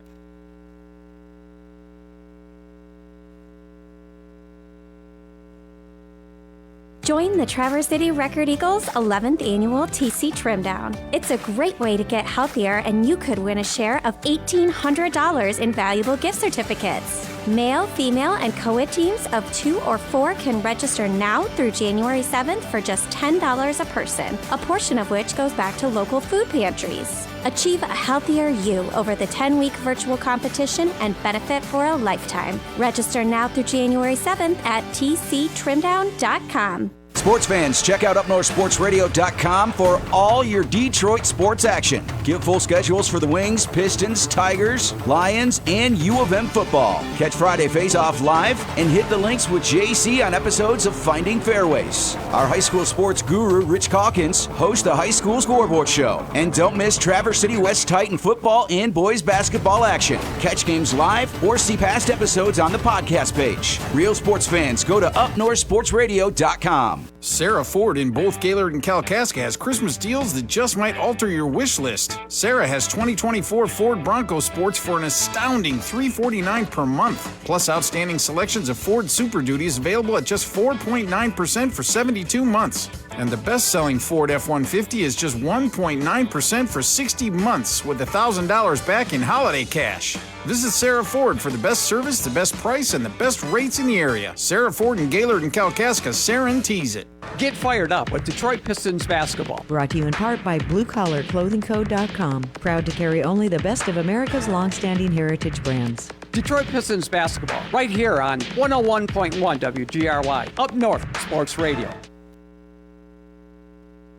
Join the Traverse City Record Eagles 11th Annual TC Trim Down. It's a great way to get healthier, and you could win a share of $1,800 in valuable gift certificates. Male, female, and co-ed teams of 2 or 4 can register now through January 7th for just $10 a person, a portion of which goes back to local food pantries. Achieve a healthier you over the 10-week virtual competition and benefit for a lifetime. Register now through January 7th at tctrimdown.com. Sports fans, check out UpNorthSportsRadio.com for all your Detroit sports action. Get full schedules for the Wings, Pistons, Tigers, Lions, and U of M football. Catch Friday Face-Off live and hit the links with JC on episodes of Finding Fairways. Our high school sports guru, Rich Calkins, hosts the High School Scoreboard Show. And don't miss Traverse City West Titan football and boys basketball action. Catch games live or see past episodes on the podcast page. Real sports fans, go to UpNorthSportsRadio.com. Sarah Ford in both Gaylord and Kalkaska has Christmas deals that just might alter your wish list. Sarah has 2024 Ford Bronco Sports for an astounding $349 per month, plus outstanding selections of Ford Super Duties available at just 4.9% for 72 months. And the best-selling Ford F-150 is just 1.9% for 60 months with $1,000 back in holiday cash. Visit Sarah Ford for the best service, the best price, and the best rates in the area. Sarah Ford in Gaylord and Kalkaska, guarantees it. Get fired up with Detroit Pistons basketball. Brought to you in part by BlueCollarClothingCo.com. Proud to carry only the best of America's long-standing heritage brands. Detroit Pistons basketball, right here on 101.1 WGRY, Up North Sports Radio.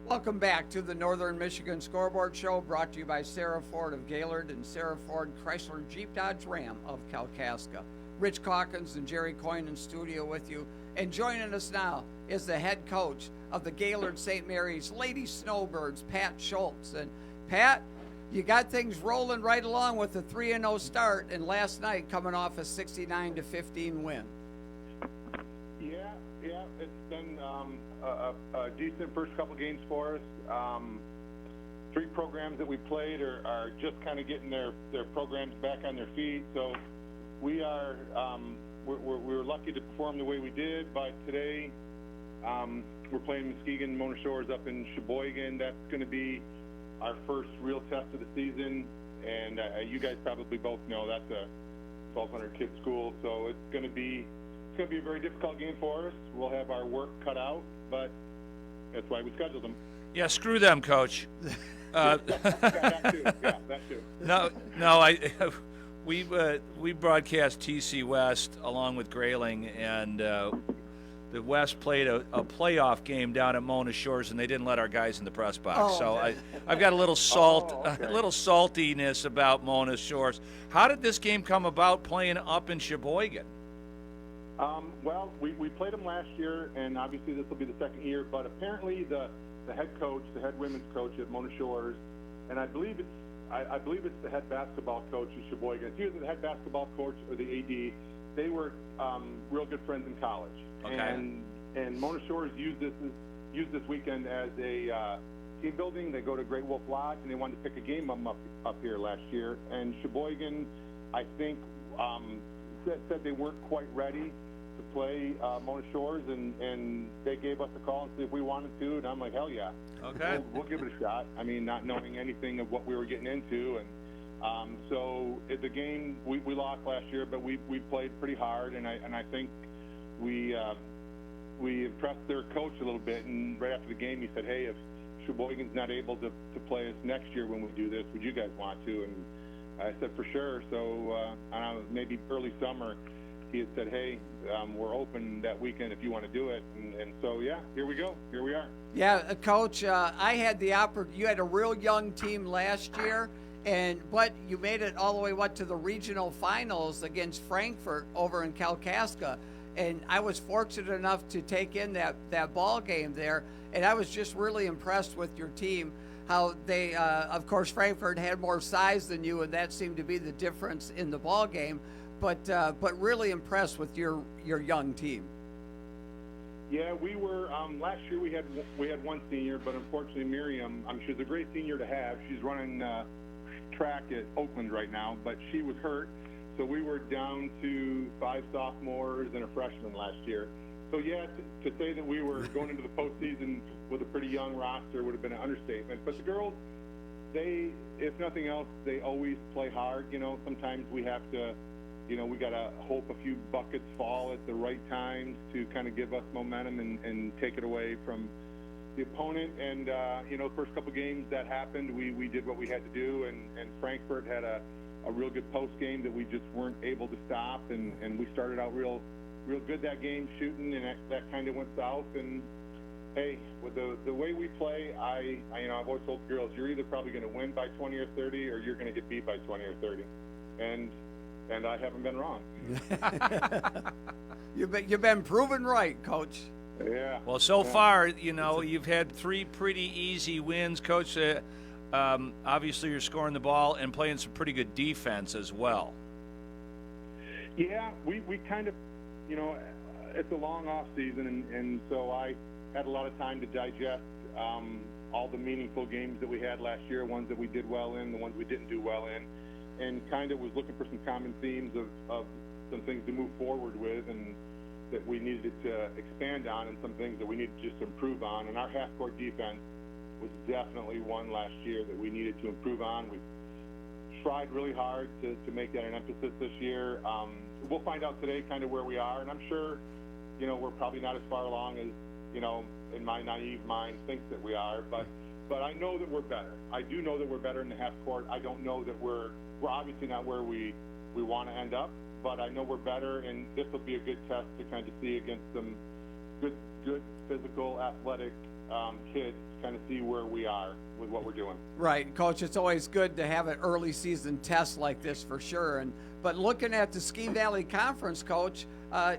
Welcome back to the Northern Michigan Scoreboard Show, brought to you by Sarah Ford of Gaylord and Sarah Ford Chrysler Jeep Dodge Ram of Kalkaska. Rich Calkins and Jerry Coyne in studio with you. And joining us now is the head coach of the Gaylord St. Mary's Lady Snowbirds, Pat Schultz. And Pat, you got things rolling right along with a 3-0 start, and last night coming off a 69-15 win. Yeah, it's been a decent first couple games for us. 3 programs that we played are just kind of getting their programs back on their feet. So we are we're lucky to perform the way we did. But today we're playing Muskegon Mona Shores up in Sheboygan. That's going to be our first real test of the season. And you guys probably both know that's a 1,200 kid school. So it's going to be a very difficult game for us. We'll have our work cut out, but that's why we scheduled them. Yeah, screw them, Coach. That too. No, we broadcast TC West along with Grayling, and the West played a playoff game down at Mona Shores, and they didn't let our guys in the press box. I've got a little a little saltiness about Mona Shores. How did this game come about playing up in Sheboygan? Well, we played them last year, and obviously this will be the second year, but apparently the head coach, the head women's coach at Mona Shores, and I believe it's the head basketball coach at Sheboygan. It's either the head basketball coach or the AD. They were real good friends in college. Okay. And Mona Shores used this weekend as a team building. They go to Great Wolf Lodge, and they wanted to pick a game up here last year. And Sheboygan, I think, said they weren't quite ready to play Mona Shores, and they gave us a call and said if we wanted to, and I'm like, hell yeah. Okay. We'll give it a shot. I mean, not knowing anything of what we were getting into, and so the game we lost last year, but we played pretty hard, and I think we impressed their coach a little bit, and right after the game he said, hey, if Sheboygan's not able to play us next year when we do this, would you guys want to? And I said, for sure. So I don't know, maybe early summer, he had said, hey, we're open that weekend if you want to do it. And so, yeah, here we go. Here we are. Yeah, Coach, I had the opportunity. You had a real young team last year, but you made it all the way, to the regional finals against Frankfurt over in Kalkaska. And I was fortunate enough to take in that ball game there, and I was just really impressed with your team. How they, of course, Frankfurt had more size than you, and that seemed to be the difference in the ball game. But really impressed with your young team. Yeah, we were last year. We had one senior, but unfortunately, Miriam. She's a great senior to have. She's running track at Oakland right now, but she was hurt. So we were down to 5 sophomores and a freshman last year. So, yeah, to say that we were going into the postseason with a pretty young roster would have been an understatement. But the girls, if nothing else, they always play hard. Sometimes we have to, we got to hope a few buckets fall at the right times to kind of give us momentum and take it away from the opponent. And, first couple games that happened, we did what we had to do. And Frankfurt had a real good post game that we just weren't able to stop, and we started out real good that game shooting, and that kind of went south. And hey, with the way we play, I've always told the girls, you're either probably going to win by 20 or 30, or you're going to get beat by 20 or 30, and I haven't been wrong. You've been proven right, Coach. Yeah. Well, so far, you've had 3 pretty easy wins, Coach. Obviously, you're scoring the ball and playing some pretty good defense as well. Yeah, we kind of, it's a long off season, and so I had a lot of time to digest all the meaningful games that we had last year, ones that we did well in, the ones we didn't do well in, and kind of was looking for some common themes of some things to move forward with, and that we needed to expand on, and some things that we needed to just improve on. And our half-court defense was definitely one last year that we needed to improve on. We tried really hard to make that an emphasis this year. We'll find out today kind of where we are, and I'm sure, we're probably not as far along as, in my naive mind thinks that we are, but I know that we're better. I do know that we're better in the half court. I don't know that we're obviously not where we want to end up, but I know we're better, and this will be a good test to kind of see against some good physical, athletic kids, kind of see where we are with what we're doing. Right, Coach. It's always good to have an early season test like this for sure. But looking at the Ski Valley Conference, Coach,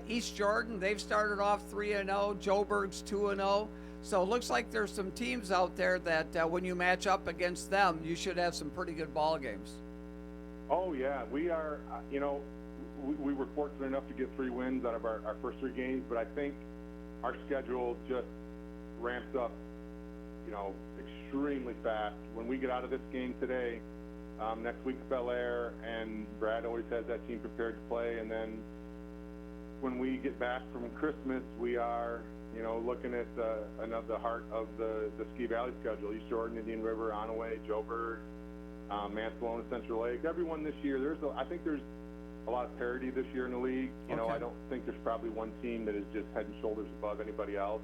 East Jordan, they've started off 3-0. Joburg's 2-0. So it looks like there's some teams out there that when you match up against them, you should have some pretty good ball games. Oh yeah, we are. We were fortunate enough to get 3 wins out of our first 3 games, but I think our schedule just ramps up, extremely fast. When we get out of this game today, next week's Bel Air, and Brad always has that team prepared to play. And then when we get back from Christmas, we are, looking at the heart of the Ski Valley schedule: East Jordan, Indian River, Onaway, Joburg, Mansalona, Central Lake. Everyone this year, I think there's a lot of parity this year in the league. Okay. I don't think there's probably one team that is just head and shoulders above anybody else.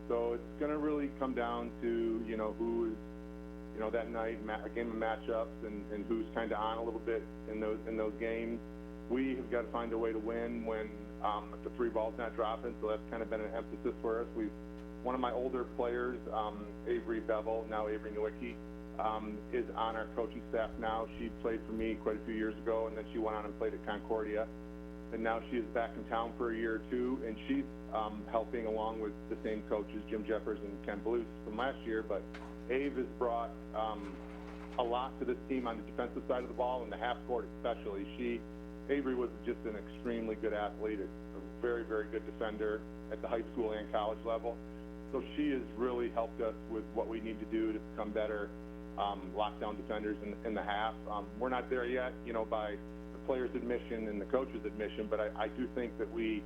So it's going to really come down to, who is, that night, a game of matchups, and who's kind of on a little bit in those games. We have got to find a way to win when the 3 ball's not dropping, so that's kind of been an emphasis for us. One of my older players, Avery Bevel, now Avery Nowicki, is on our coaching staff now. She played for me quite a few years ago, and then she went on and played at Concordia. And now she is back in town for a year or 2, and she's helping along with the same coaches, Jim Jeffers and Ken Blues from last year. But Ave has brought a lot to this team on the defensive side of the ball, and the half court especially. Avery was just an extremely good athlete, a very, very good defender at the high school and college level. So she has really helped us with what we need to do to become better lockdown defenders in the half. We're not there yet, by the players' admission and the coaches' admission, but I do think that we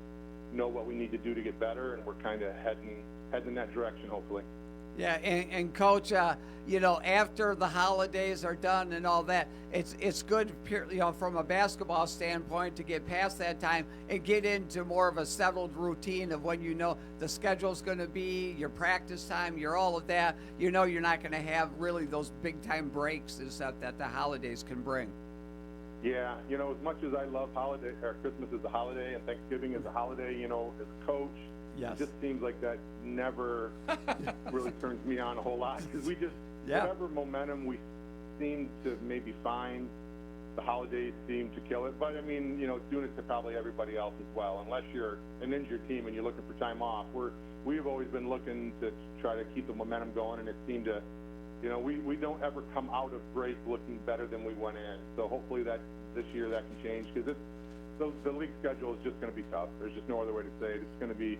know what we need to do to get better, and we're kind of heading in that direction, hopefully. Yeah, and Coach, after the holidays are done and all that, it's good, from a basketball standpoint to get past that time and get into more of a settled routine of when the schedule's going to be, your practice time, your all of that. You're not going to have really those big time breaks and stuff that the holidays can bring. Yeah, as much as I love Christmas is a holiday and Thanksgiving is a holiday, as a coach, yes. It just seems like that never really turns me on a whole lot because whatever momentum we seem to maybe find, the holidays seem to kill it. But, it's doing it to probably everybody else as well. Unless you're an injured team and you're looking for time off, we've always been looking to try to keep the momentum going, and it seemed to, we don't ever come out of break looking better than we went in. So hopefully that this year that can change because the league schedule is just going to be tough. There's just no other way to say it. It's going to be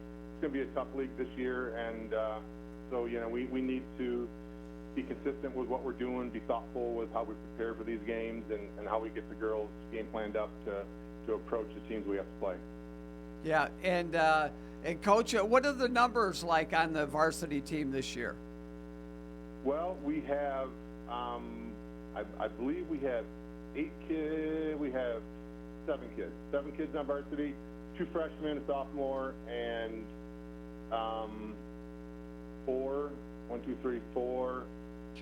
a tough league this year, and so we need to be consistent with what we're doing, be thoughtful with how we prepare for these games, and how we get the girls game planned up to approach the teams we have to play. Yeah, and Coach, what are the numbers like on the varsity team this year? Well, we have, I believe we have 8 kids. We have 7 kids. 7 kids on varsity, 2 freshmen, a sophomore, and 4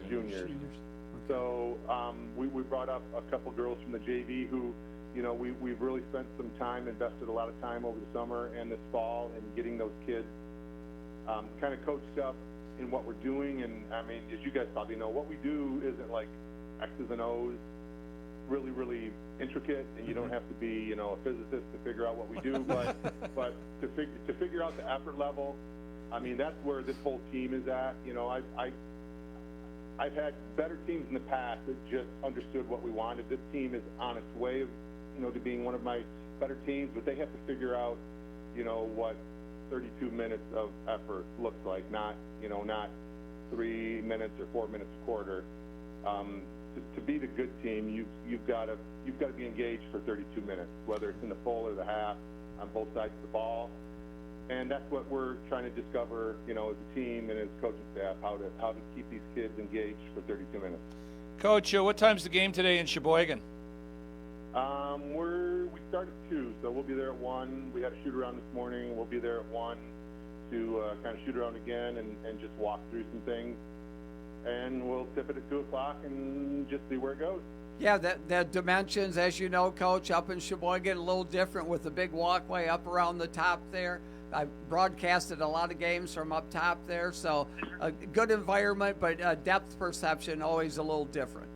juniors. Okay. So we brought up a couple girls from the JV who, we've really spent some time, invested a lot of time over the summer and this fall in getting those kids kind of coached up in what we're doing. And as you guys probably know, what we do isn't like X's and O's, really, really intricate, and you don't have to be, a physicist to figure out what we do, but to figure out the effort level, that's where this whole team is at. I've had better teams in the past that just understood what we wanted. This team is on its way of, to being one of my better teams, but they have to figure out, what 32 minutes of effort looks like, not 3 minutes or 4 minutes a quarter. To be the good team, you've got to be engaged for 32 minutes, whether it's in the full or the half, on both sides of the ball, and that's what we're trying to discover, as a team and as coaching staff, how to keep these kids engaged for 32 minutes. Coach, what time's the game today in Sheboygan? We start at 2, so we'll be there at 1. We had a shoot around this morning. We'll be there at 1 to kind of shoot around again and just walk through some things. And we'll tip it at 2 o'clock and just see where it goes. Yeah, that dimensions, as you know, Coach, up in Sheboygan, a little different with the big walkway up around the top there. I've broadcasted a lot of games from up top there, so a good environment, but depth perception always a little different.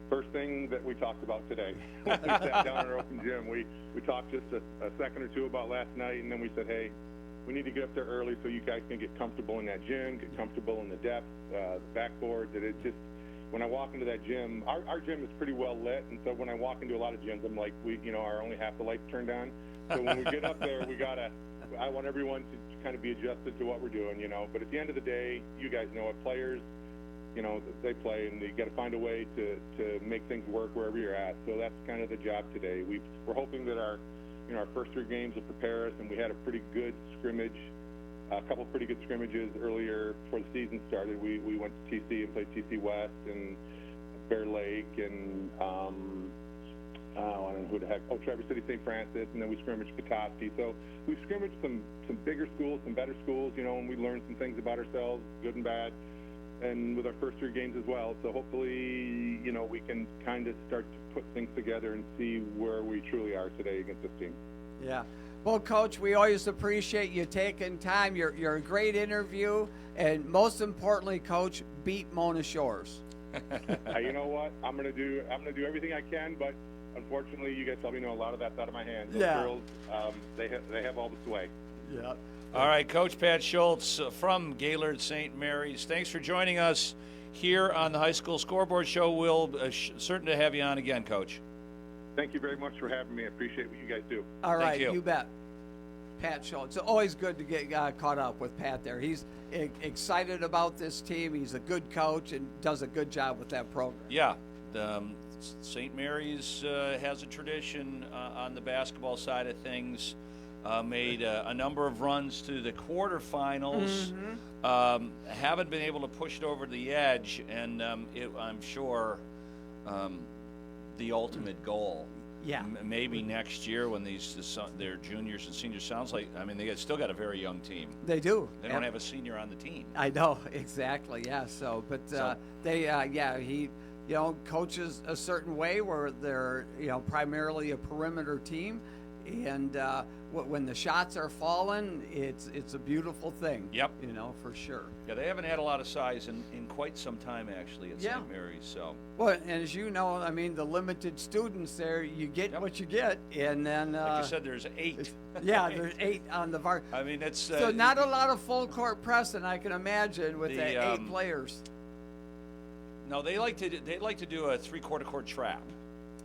First thing that we talked about today, we sat down in our open gym. We talked just a second or two about last night, and then we said, hey, we need to get up there early so you guys can get comfortable in that gym, get comfortable in the depth, the backboard. That it just, when I walk into that gym, our gym is pretty well lit, and so when I walk into a lot of gyms, I'm like, our only half the lights turned on. So when we get up there, I want everyone to kind of be adjusted to what we're doing, But at the end of the day, you guys know it. Players, they play, and you got to find a way to make things work wherever you're at. So that's kind of the job today. We're hoping that our first 3 games will prepare us, and we had a pretty good scrimmage, a couple pretty good scrimmages earlier before the season started. We went to TC and played TC West and Bear Lake and I don't know who the heck. Traverse City St. Francis, and then we scrimmaged Petoskey. So we scrimmaged some bigger schools, some better schools, and we learned some things about ourselves, good and bad, and with our first 3 games as well. So hopefully, we can kind of start to put things together and see where we truly are today against this team. Yeah. Well, Coach, we always appreciate you taking time. You're a great interview, and most importantly, Coach, beat Mona Shores. You know what? I'm gonna do everything I can, but unfortunately, you guys probably know a lot of that's out of my hands. Those girls, they have all the sway. Yeah. All right, Coach Pat Schultz from Gaylord St. Mary's. Thanks for joining us here on the High School Scoreboard Show. We'll certain to have you on again, Coach. Thank you very much for having me. I appreciate what you guys do. All right, you bet. Pat Schultz. It's always good to get caught up with Pat there. He's excited about this team. He's a good coach and does a good job with that program. Yeah. St. Mary's has a tradition on the basketball side of things. made a number of runs to the quarterfinals. Haven't been able to push it over the edge, and I'm sure the ultimate goal. Yeah. Maybe next year when their juniors and seniors, sounds like, I mean, they still got a very young team. They do. They don't have a senior on the team. I know, exactly, yeah. So, but he, coaches a certain way where they're, primarily a perimeter team. And when the shots are falling, it's a beautiful thing. Yep. For sure. Yeah, they haven't had a lot of size in quite some time, actually, at St. Mary's. So. Well, and as you know, I mean, the limited students there, you get what you get, and then like you said, there's 8. Yeah, there's 8 on the VAR. I mean, it's so not a lot of full court pressing, I can imagine, with the 8 players. No, they like to do a 3/4 court trap.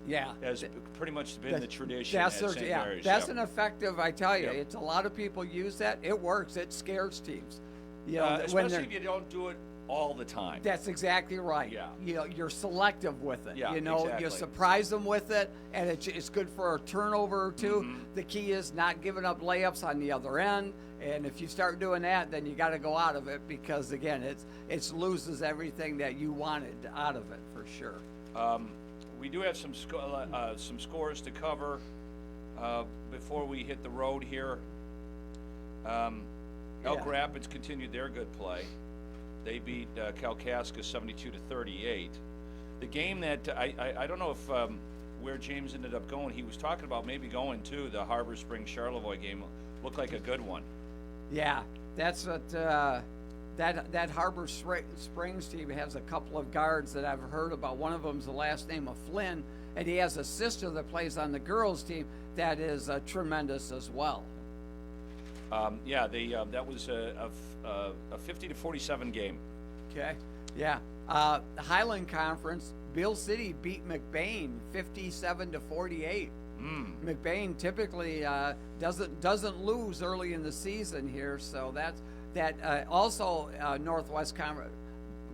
Yeah, has pretty much been the tradition at St. Mary's. That's an effective. I tell you, it's a lot of people use that. It works. It scares teams. Especially if you don't do it all the time. That's exactly right. Yeah. You're selective with it. Yeah, exactly. You surprise them with it, and it's good for a turnover or two. The key is not giving up layups on the other end. And if you start doing that, then you got to go out of it because again, it loses everything that you wanted out of it for sure. We do have some scores to cover before we hit the road here. Elk Rapids continued their good play. They beat Kalkaska 72-38. The game that I don't know if where James ended up going, he was talking about maybe going to the Harbor Springs Charlevoix game. Looked like a good one. Yeah, that's what that Harbor Springs team has a couple of guards that I've heard about. One of them's the last name of Flynn, and he has a sister that plays on the girls team that is tremendous as well. That was a 50-47 game. Okay, yeah. The Highland Conference, Beal City beat McBain 57-48. McBain typically doesn't lose early in the season here, so that's that. Also, Northwest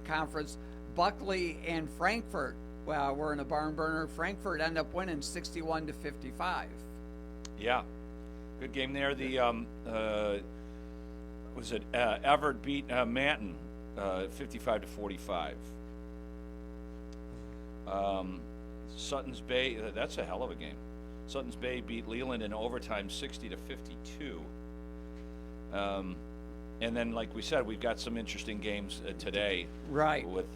Conference, Buckley and Frankfort. Well, we're in a barn burner. Frankfort ended up winning 61-55. Yeah, good game there. The Everett beat Manton 55-45. Sutton's Bay. That's a hell of a game. Sutton's Bay beat Leland in overtime 60-52. And then, like we said, we've got some interesting games today. Right. With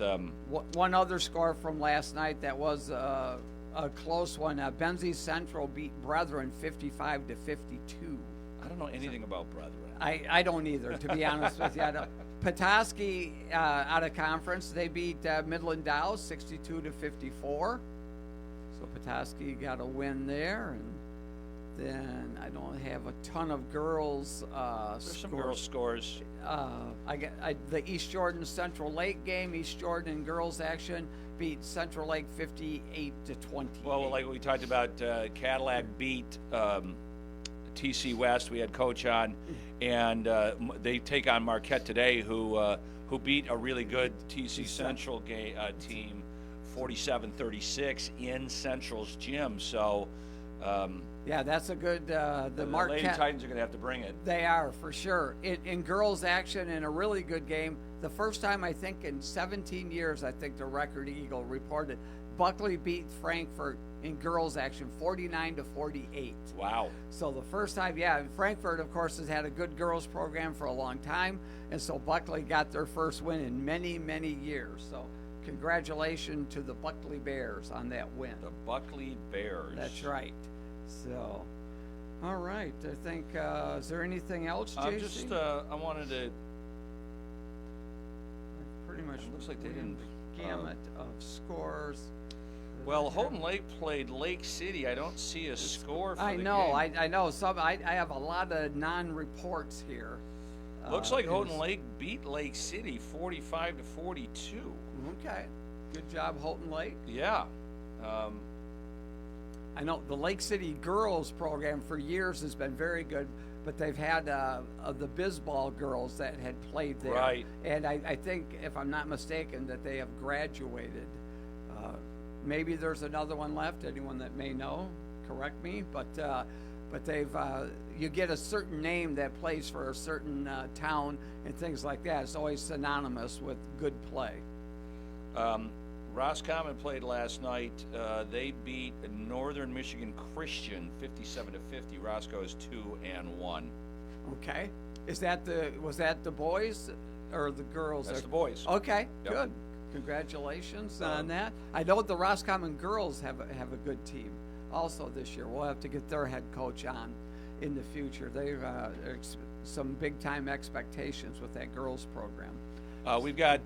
one other score from last night that was a close one. Benzie Central beat Brethren 55-52. I don't know anything about Brethren. I don't either, to be honest with you. Petoskey out of conference, they beat Midland Dow 62-54. So Petoskey got a win there, and then I don't have a ton of girls. There's some girls scores. The East Jordan Central Lake game. East Jordan girls action beat Central Lake 58-20. Well, like we talked about, Cadillac beat TC West. We had Coach on, and they take on Marquette today, who beat a really good TC Central team 47-36 in Central's gym. So. Yeah, that's a good. The Marquette Lady Titans are going to have to bring it. They are, for sure. In girls action, in a really good game. The first time, I think, in 17 years, I think the Record Eagle reported, Buckley beat Frankfort in girls action 49-48. Wow. So the first time, Frankfort, of course, has had a good girls program for a long time. And so Buckley got their first win in many, many years. So congratulations to the Buckley Bears on that win. The Buckley Bears. That's right. So, all right. I think, is there anything else, JC? I wanted to. Pretty much looks like they didn't. Gamut of scores. Well, Houghton Lake played Lake City. I don't see a score for the game. I know. I have a lot of non-reports here. Looks like Houghton Lake beat Lake City 45-42. Okay. Good job, Houghton Lake. Yeah. I know the Lake City girls program for years has been very good, but they've had the Bizball girls that had played there. Right. And I think, if I'm not mistaken, that they have graduated. Maybe there's another one left. Anyone that may know, correct me. But they've you get a certain name that plays for a certain town and things like that. It's always synonymous with good play. Roscommon played last night. They beat Northern Michigan Christian 57-50. Roscoe is 2-1. Okay. Was that the boys or the girls? That's the boys. Okay, Yep. good. Congratulations on that. I know the Roscommon girls have a good team also this year. We'll have to get their head coach on in the future. They've some big time expectations with that girls program. We've got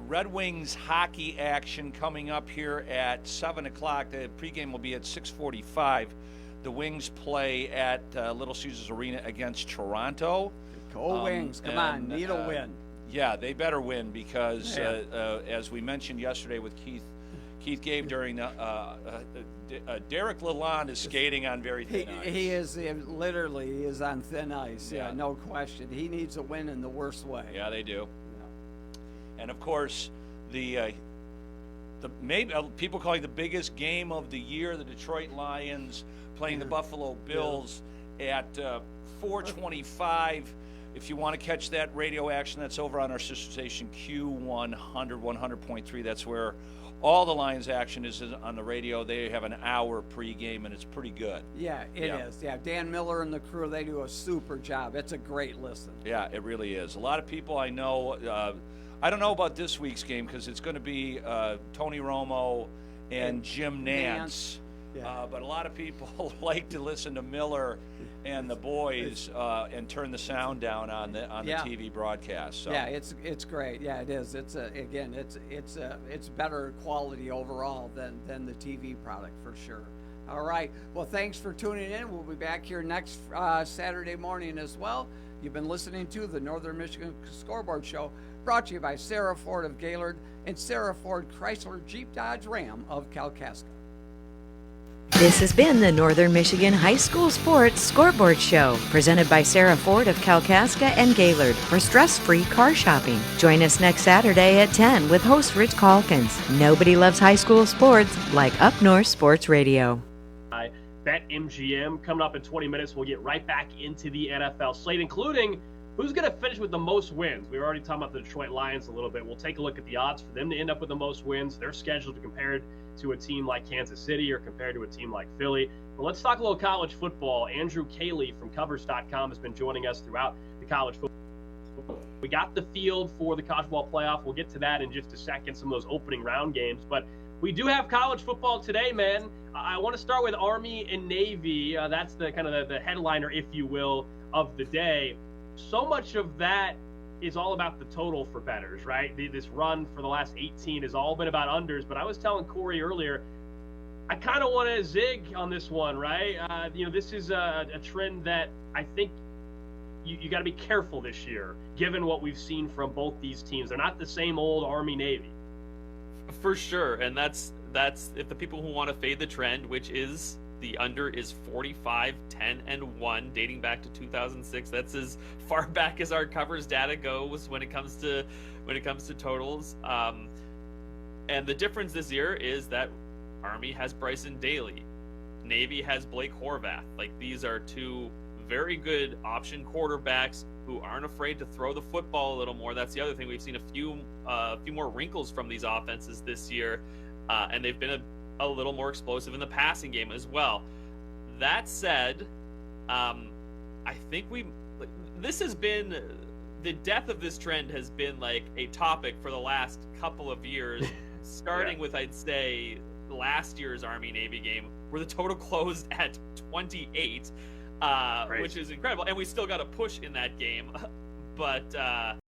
Red Wings hockey action coming up here at 7 o'clock. The pregame will be at 6:45. The Wings play at Little Caesars Arena against Toronto. Go Wings, come on, need a win. Yeah, they better win because, as we mentioned yesterday with Keith Gabe during Derek Lalonde is skating on very thin ice. He is literally he is on thin ice. Yeah, no question. He needs a win in the worst way. Yeah, they do. And of course, the maybe people calling the biggest game of the year, the Detroit Lions playing the Buffalo Bills at 4:25. If you want to catch that radio action, that's over on our sister station Q100 100.3. That's where all the Lions action is on the radio. They have an hour pregame, and it's pretty good. Yeah, it is. Yeah, Dan Miller and the crew, they do a super job. It's a great listen. Yeah, it really is. A lot of people I know. I don't know about this week's game because it's going to be Tony Romo and Jim Nantz. Yeah. But a lot of people like to listen to Miller and the boys and turn the sound down on the TV broadcast. So. Yeah, it's great. Yeah, it is. It's better quality overall than the TV product for sure. All right. Well, thanks for tuning in. We'll be back here next Saturday morning as well. You've been listening to the Northern Michigan Scoreboard Show, brought to you by Sarah Ford of Gaylord and Sarah Ford Chrysler Jeep Dodge Ram of Kalkaska. This has been the Northern Michigan High School Sports Scoreboard Show, presented by Sarah Ford of Kalkaska and Gaylord for stress-free car shopping. Join us next Saturday at 10 with host Rich Calkins. Nobody loves high school sports like Up North Sports Radio. BetMGM coming up in 20 minutes. We'll get right back into the NFL slate, including who's going to finish with the most wins. We were already talking about the Detroit Lions a little bit. We'll take a look at the odds for them to end up with the most wins. They're scheduled to compare to a team like Kansas City or compared to a team like Philly. But let's talk a little college football. Andrew Cayley from Covers.com has been joining us throughout the college football. We got the field for the college football playoff. We'll get to that in just a second, some of those opening round games. But we do have college football today, man. I want to start with Army and Navy. That's the kind of the headliner, if you will, of the day. So much of that is all about the total for bettors, right? This run for the last 18 has all been about unders. But I was telling Corey earlier, I kind of want to zig on this one, right? This is a trend that I think you got to be careful this year, given what we've seen from both these teams. They're not the same old Army-Navy. For sure, and that's if the people who want to fade the trend, which is the under is 45, 10, and 1, dating back to 2006. That's as far back as our covers data goes when it comes to totals. And the difference this year is that Army has Bryson Daly, Navy has Blake Horvath. Like, these are two very good option quarterbacks who aren't afraid to throw the football a little more. That's the other thing. We've seen a few more wrinkles from these offenses this year, and they've been a little more explosive in the passing game as well. That said, I think this has been the death of this trend has been like a topic for the last couple of years, starting with, I'd say, last year's Army-Navy game, where the total closed at 28. Which is incredible, and we still got a push in that game, but